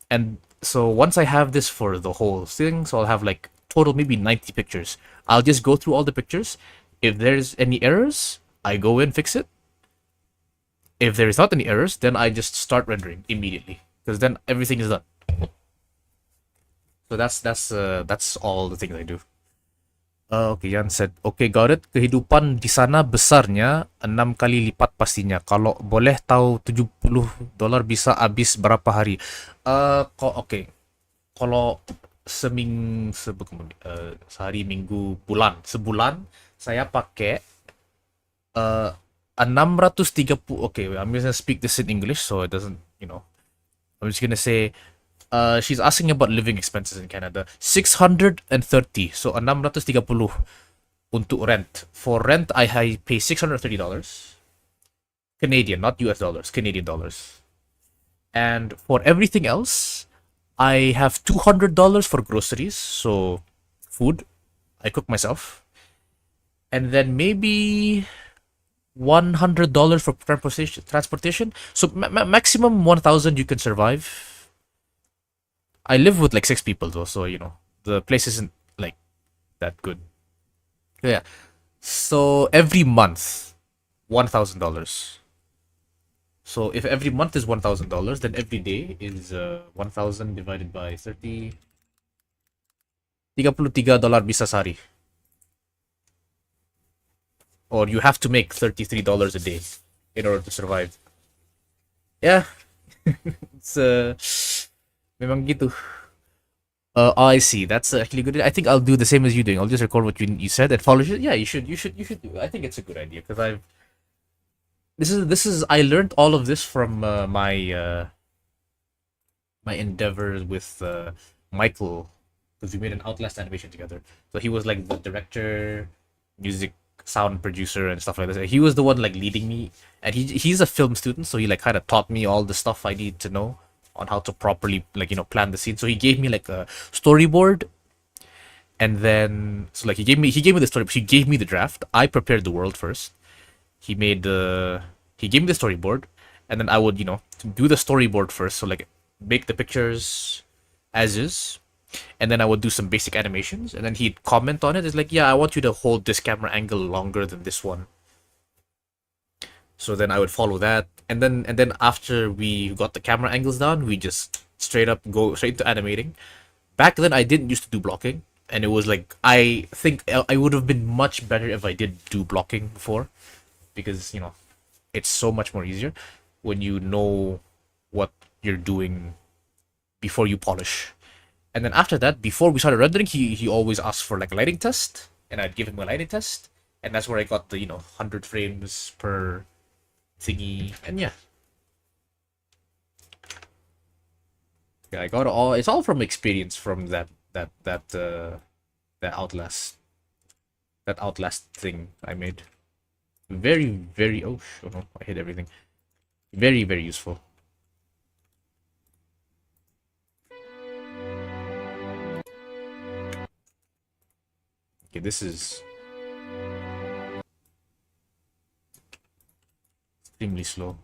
Speaker 1: And so once I have this for the whole thing, so I'll have like total maybe 90 pictures. I'll just go through all the pictures. If there's any errors, I go in, fix it. If there is not any errors, then I just start rendering immediately, because then everything is done. So that's all the things I do. Oke, Jan said, oke, got it. Kehidupan di sana besarnya 6 kali lipat pastinya. Kalau boleh tahu $70 bisa habis berapa hari? Oke. Kalau sehari, minggu, bulan, sebulan saya pakai uh, 630. Okay, I'm gonna speak this in English so it doesn't, I'm just gonna say she's asking about living expenses in Canada. 630. So 630 untuk rent. For rent, I pay $630 Canadian, not US dollars, Canadian dollars. And for everything else, I have $200 for groceries, so food. I cook myself. And then maybe $100 for transportation. So maximum 1,000 you can survive. I live with like 6 people though, so the place isn't like that good. Yeah. So every month, $1,000. So if every month is $1,000, then every day is 1,000 divided by 30. $33 bisa sehari. Or you have to make $33 a day in order to survive. Yeah. It's memang gitu. I see. That's actually good. I think I'll do the same as you doing. I'll just record what you said and follow it. Yeah, you should do. I think it's a good idea because this is I learned all of this from my endeavors with Michael, because we made an Outlast animation together. So he was like the director, music, sound producer, and stuff like that. He was the one like leading me, and he's a film student, so he like kind of taught me all the stuff I need to know on how to properly plan the scene. So he gave me like a storyboard, and then so like he gave me the story. He gave me the draft. I prepared the world first. He gave me the storyboard, and then I would do the storyboard first. So like make the pictures as is, and then I would do some basic animations, and then he'd comment on it. It's like, yeah, I want you to hold this camera angle longer than this one. So then I would follow that, and then after we got the camera angles down, we just straight up go straight to animating. Back then, I didn't used to do blocking, and it was like I think I would have been much better if I did do blocking before, because it's so much more easier when you know what you're doing before you polish. And then after that, before we started rendering, he always asked for like a lighting test, and I'd give him a lighting test, and that's where I got the 100 frames per thingy, and yeah, I got it's all from experience from that Outlast thing I made. Very, very, oh no, I hit everything. Very, very useful. Okay, this is extremely slow.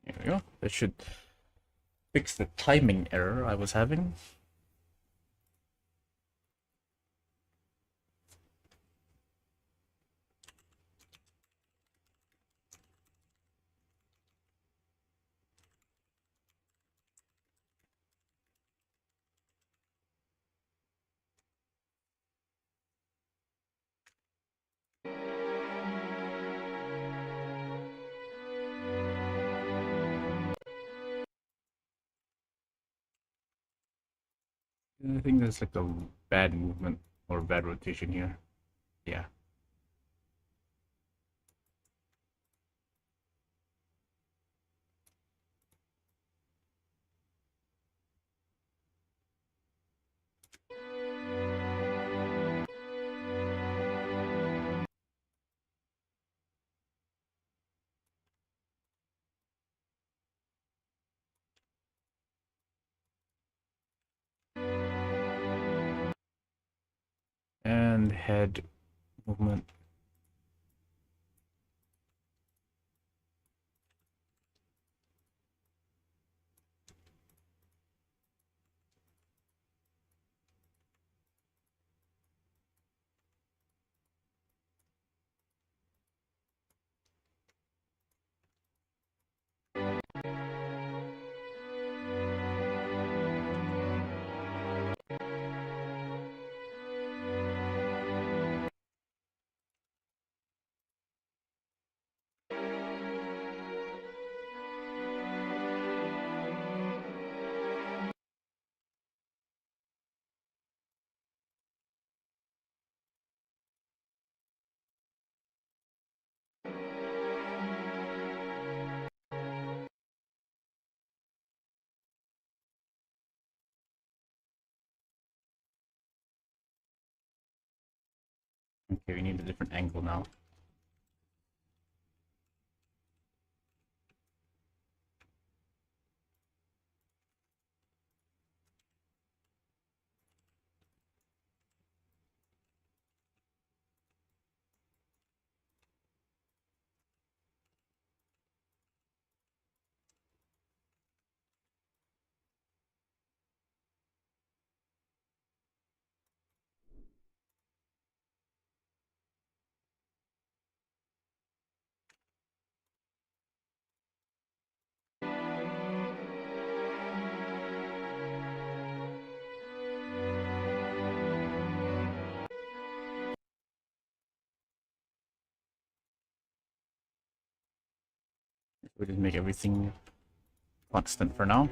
Speaker 1: There we go. That should fix the timing error I was having. I think there's like a bad movement or bad rotation here. Yeah. hand, head movement. Okay, we need a different angle now. We'll just make everything constant for now.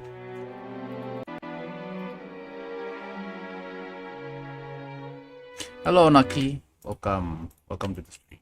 Speaker 1: Hello, Naki. Welcome. Welcome to the stream.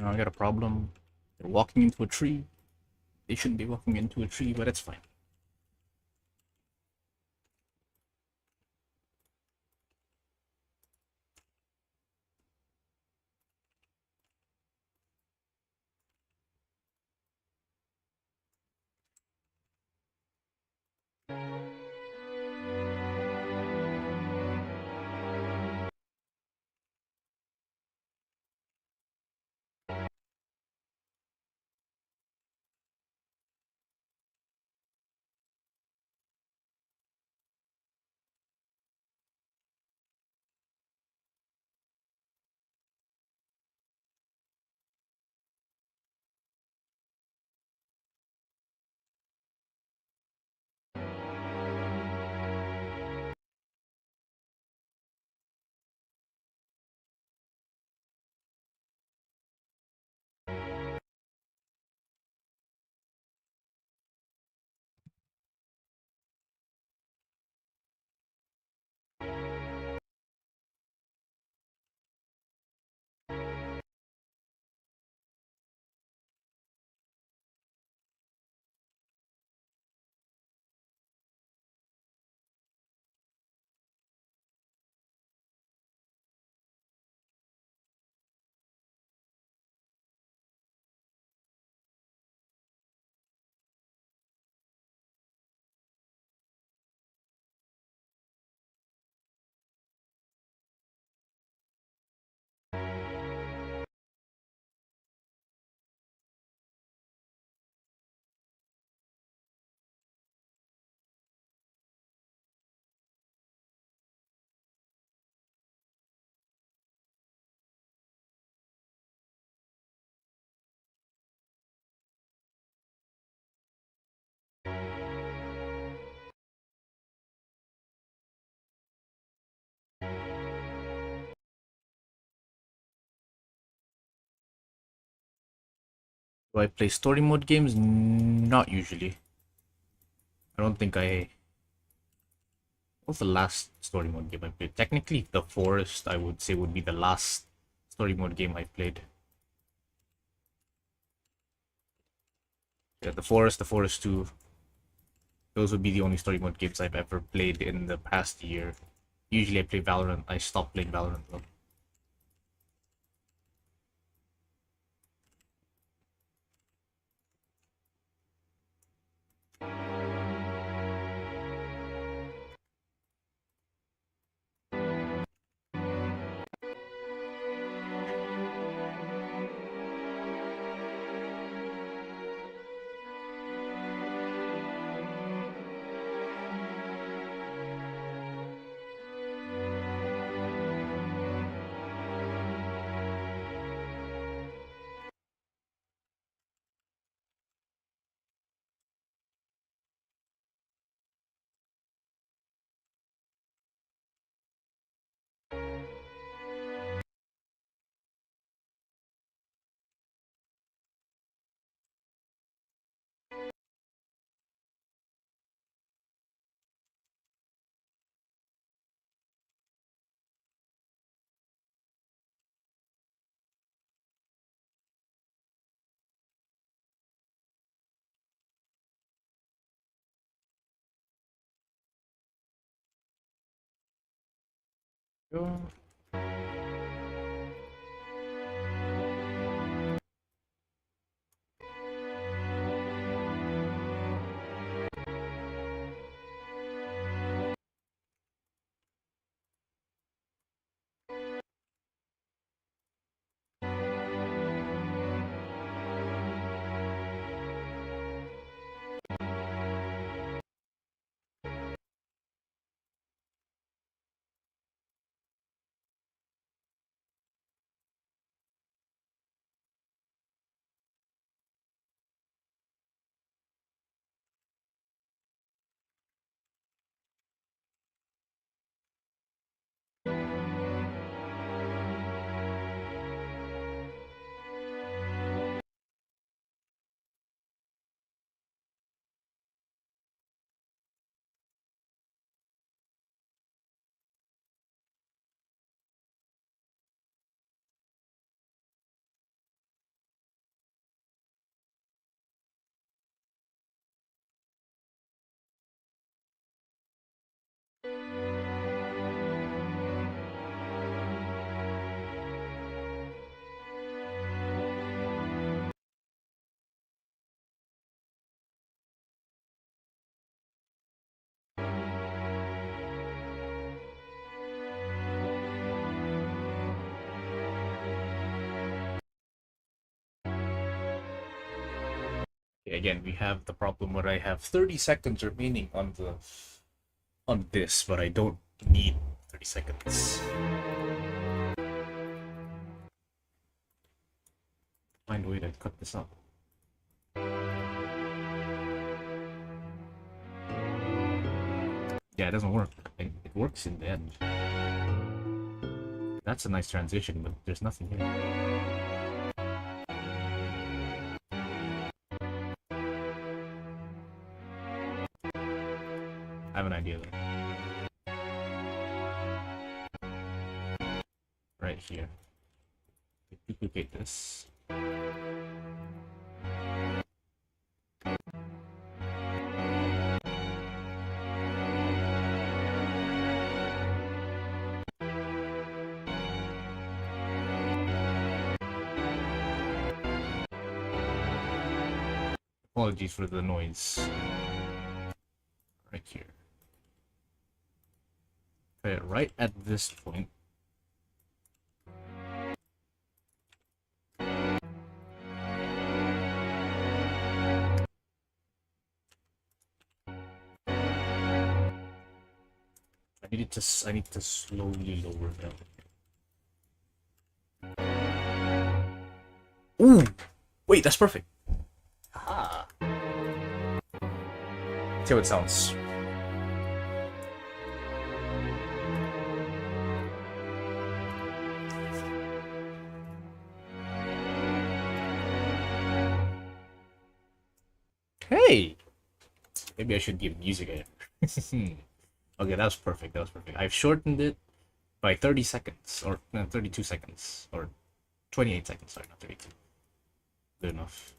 Speaker 1: I got a problem. They're walking into a tree. They shouldn't be walking into a tree, but it's fine. Do I play story mode games? Not usually. I don't think I... What's the last story mode game I played? Technically, The Forest, I would say, would be the last story mode game I played. Yeah, The Forest 2. Those would be the only story mode games I've ever played in the past year. Usually I play Valorant. I stopped playing Valorant though. Yo. Again, we have the problem where I have 30 seconds remaining on this, but I don't need 30 seconds. Find a way to cut this up. Yeah, it doesn't work. It works in the end. That's a nice transition, but there's nothing here. I have an idea though. Right here. Duplicate this. Apologies for the noise. Right here. Okay, right at this point. I need to slowly lower down. Ooh! Wait, that's perfect. Ah. See how it sounds. Hey! Maybe I should give music a Okay, that was perfect. That was perfect. I've shortened it by 30 seconds, or 32 seconds, or 28 seconds. Sorry, not 32. Good enough.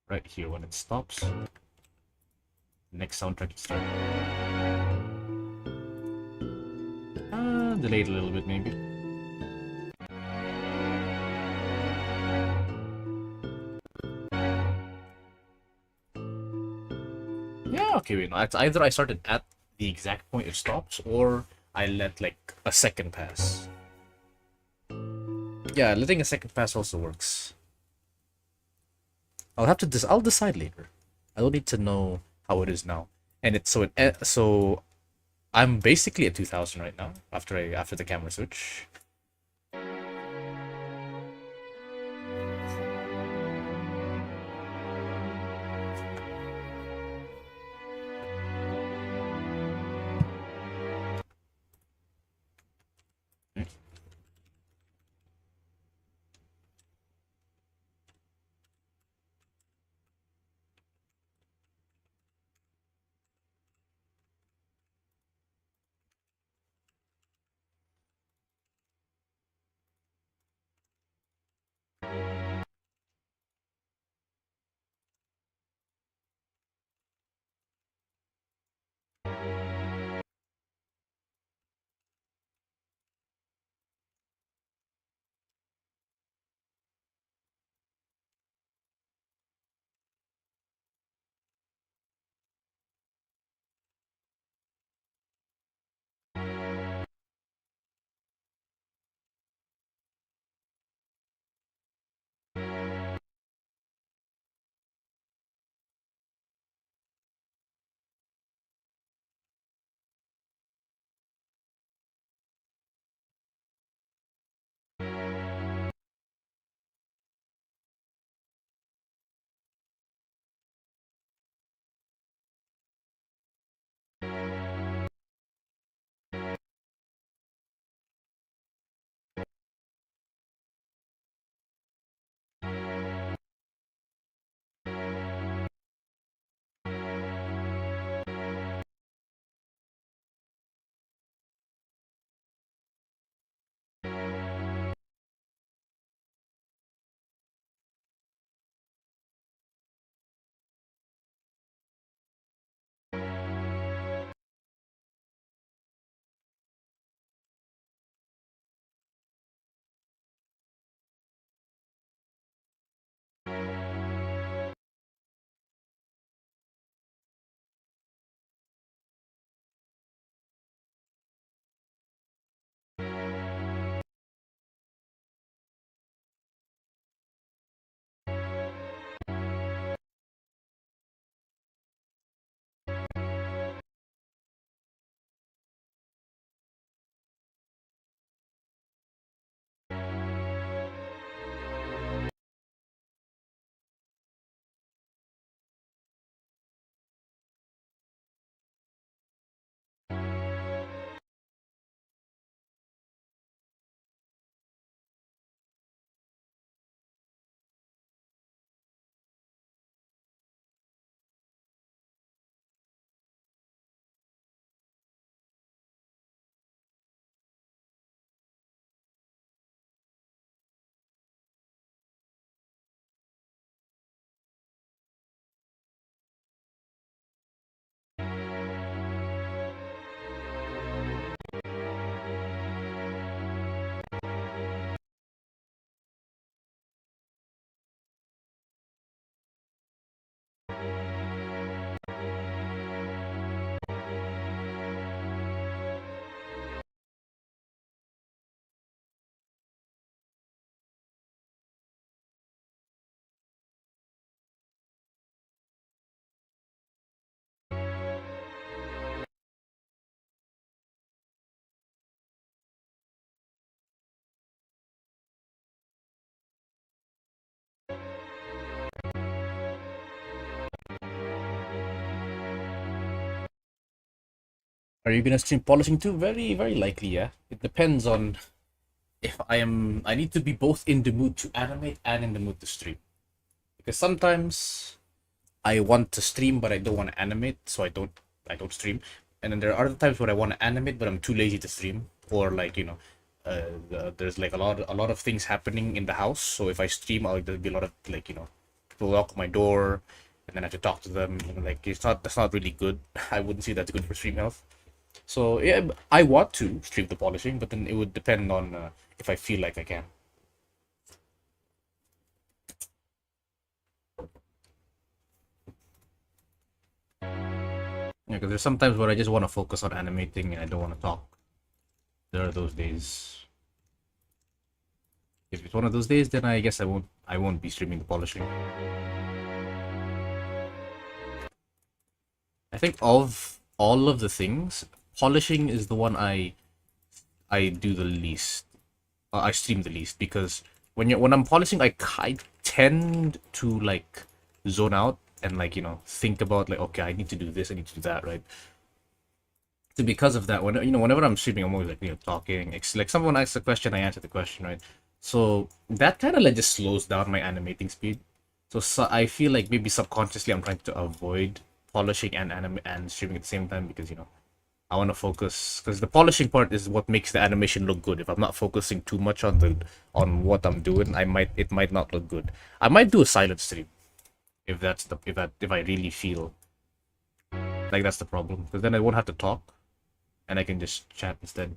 Speaker 1: Right here, when it stops, next soundtrack is starting. Delayed a little bit, maybe. Yeah, okay, wait, no, it's either I started at the exact point it stops, or I let, like, a second pass. Yeah, letting a second pass also works. I'll decide later. I don't need to know how it is now. And it's so I'm basically at 2000 right now after the camera switch. Are you gonna stream polishing too? Very, very likely, yeah. It depends on if I am. I need to be both in the mood to animate and in the mood to stream. Because sometimes I want to stream but I don't want to animate, so I don't stream. And then there are other times where I want to animate but I'm too lazy to stream, or like there's like a lot of things happening in the house. So if I stream, there'll be a lot of people knock my door, and then I have to talk to them. And like that's not really good. I wouldn't say that's good for stream health. So yeah, I want to stream the polishing, but then it would depend on if I feel like I can. Yeah, because there's sometimes where I just want to focus on animating and I don't want to talk. There are those days. If it's one of those days, then I guess I won't be streaming the polishing. I think of all of the things, polishing is the one I do the least. I stream the least because when I'm polishing, I tend to like zone out and think about like, okay, I need to do this, I need to do that, right? So because of that, whenever I'm streaming, I'm always like talking. It's like someone asks a question, I answer the question, right? So that kind of like just slows down my animating speed. So I feel like maybe subconsciously I'm trying to avoid polishing and streaming at the same time because I want to focus because the polishing part is what makes the animation look good. If I'm not focusing too much on what I'm doing, it might not look good. I might do a silent stream if that's the if I really feel like that's the problem because then I won't have to talk and I can just chat instead.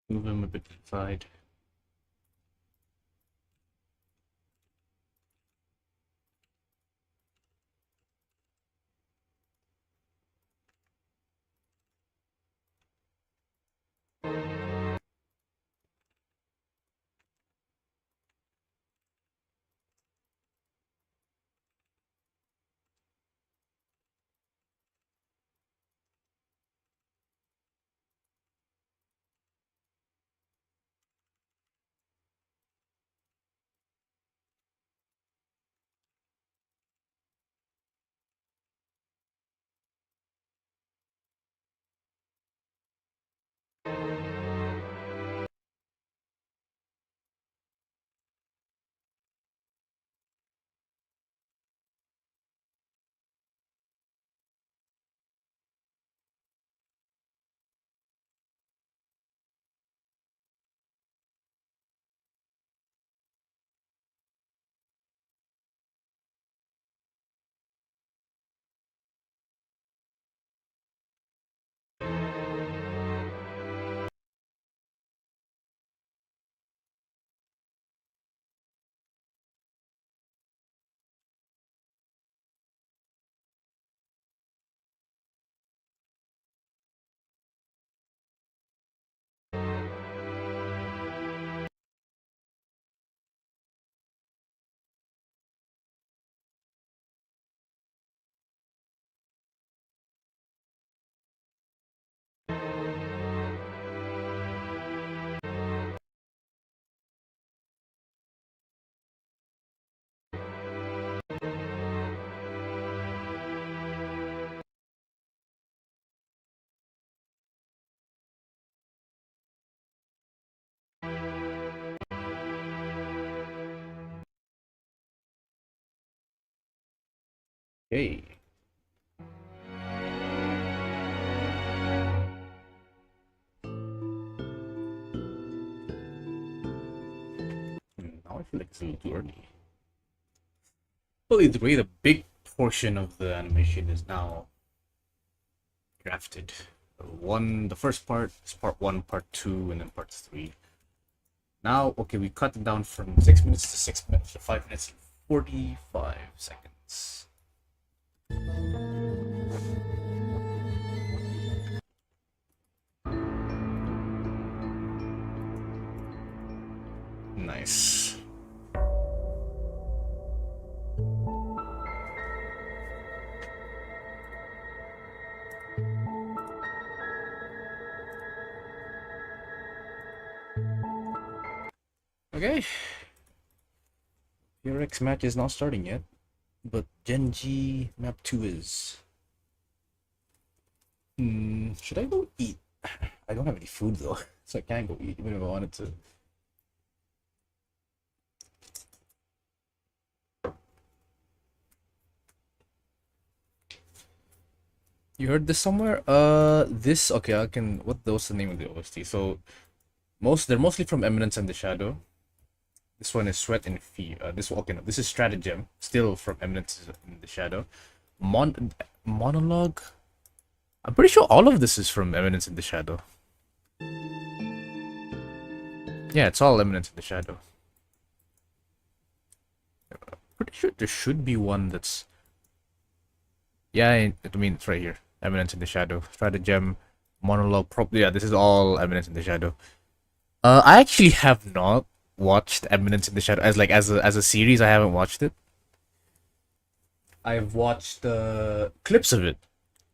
Speaker 1: Move him a bit to the side. Okay. Now I feel like it's a little too early. Well, either way, the big portion of the animation is now crafted. The first part is part 1, part 2, and then part 3. Now, okay, we cut it down from 6 minutes to 6 minutes to 5 minutes and 45 seconds. Nice. Okay. Your X match is not starting yet, but Genji map 2 is. Should I go eat? I don't have any food though, so I can't go eat even if I wanted to. You heard this somewhere? This okay. I can. What's the name of the OST? So, they're mostly from Eminence and the Shadow. This one is Sweat and Fear. No, this is Stratagem, still from Eminence in the Shadow. Monologue. I'm pretty sure all of this is from Eminence in the Shadow. Yeah, it's all Eminence in the Shadow. I'm pretty sure there should be one that's. Yeah, I mean it's right here. Eminence in the Shadow, Stratagem, Monologue. Yeah, this is all Eminence in the Shadow. I actually have not watched Eminence in the Shadow as a series. I haven't watched it. I've watched clips of it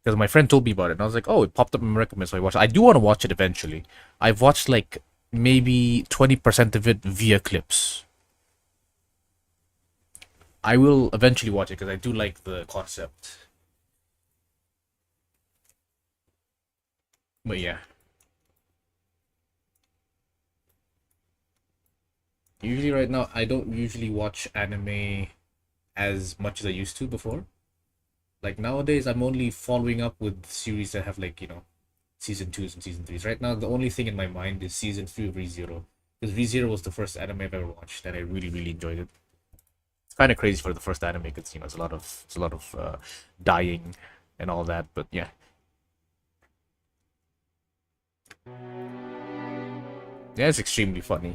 Speaker 1: because my friend told me about it, and I was like, "Oh, it popped up in my recommend," so I watched it. I do want to watch it eventually. I've watched like maybe 20% of it via clips. I will eventually watch it because I do like the concept. But yeah. Usually right now I don't usually watch anime as much as I used to before. Like nowadays I'm only following up with series that have like, season 2s and season 3s. Right now the only thing in my mind is season 3 of ReZero. Because ReZero was the first anime I've ever watched and I really, really enjoyed it. It's kind of crazy for the first anime because it's a lot of dying and all that, but yeah. Yeah, it's extremely funny.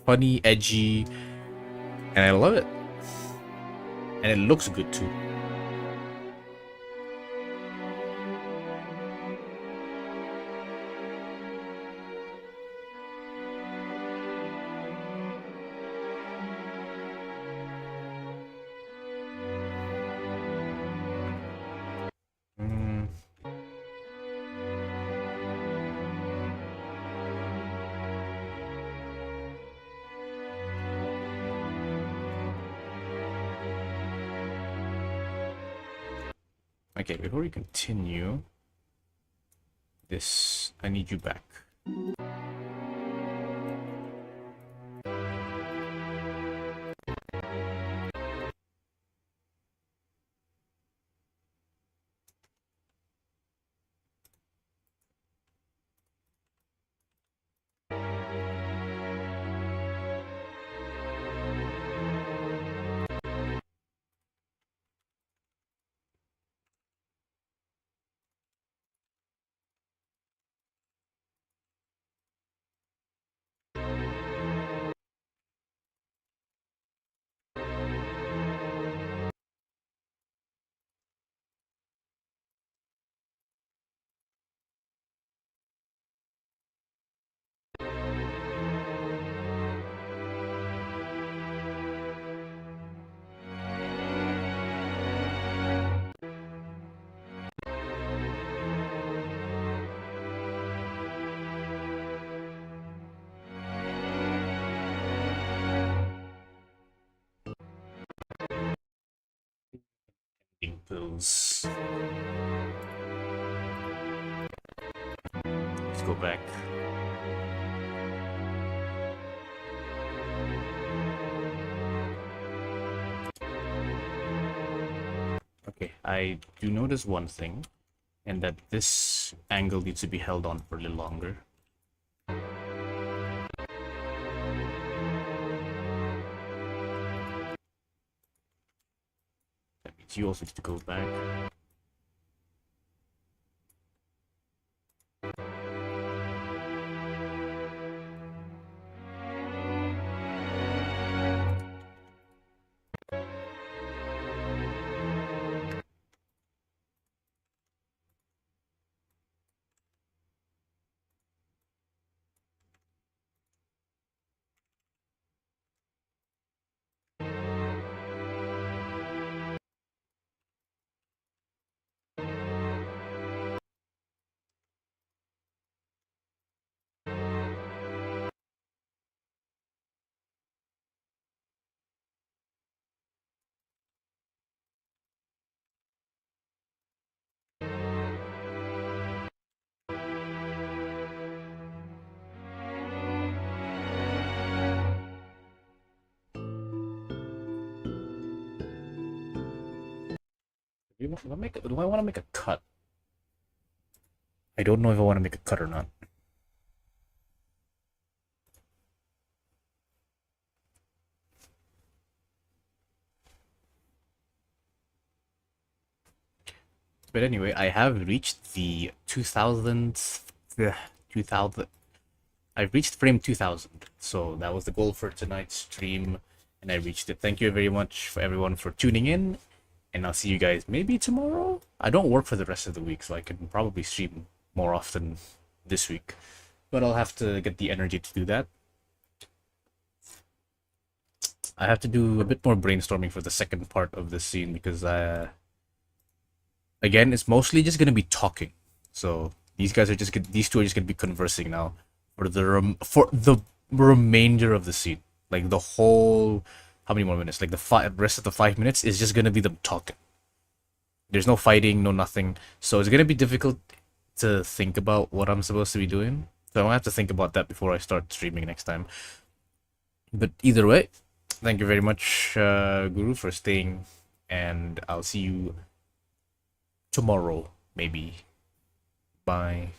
Speaker 1: Funny, edgy, and I love it. And it looks good too. Mm. Okay, before we continue this, I need you back. Pills. Let's go back. Okay, I do notice one thing, and that this angle needs to be held on for a little longer. That means you also need to go back. Do I want to make a cut? I don't know if I want to make a cut or not. But anyway, I have reached the 2000. I've reached frame 2000. So that was the goal for tonight's stream, and I reached it. Thank you very much for everyone for tuning in, and I'll see you guys maybe tomorrow. I don't work for the rest of the week, so I can probably stream more often this week. But I'll have to get the energy to do that. I have to do a bit more brainstorming for the second part of this scene because again, it's mostly just gonna be talking. So these two are just gonna be conversing now for the remainder of the scene. Like the whole, how many more minutes? Like the rest of the 5 minutes is just gonna be them talking. There's no fighting, no nothing. So it's gonna be difficult to think about what I'm supposed to be doing. So I'm gonna have to think about that before I start streaming next time. But either way, thank you very much, Guru, for staying, and I'll see you tomorrow, maybe. Bye.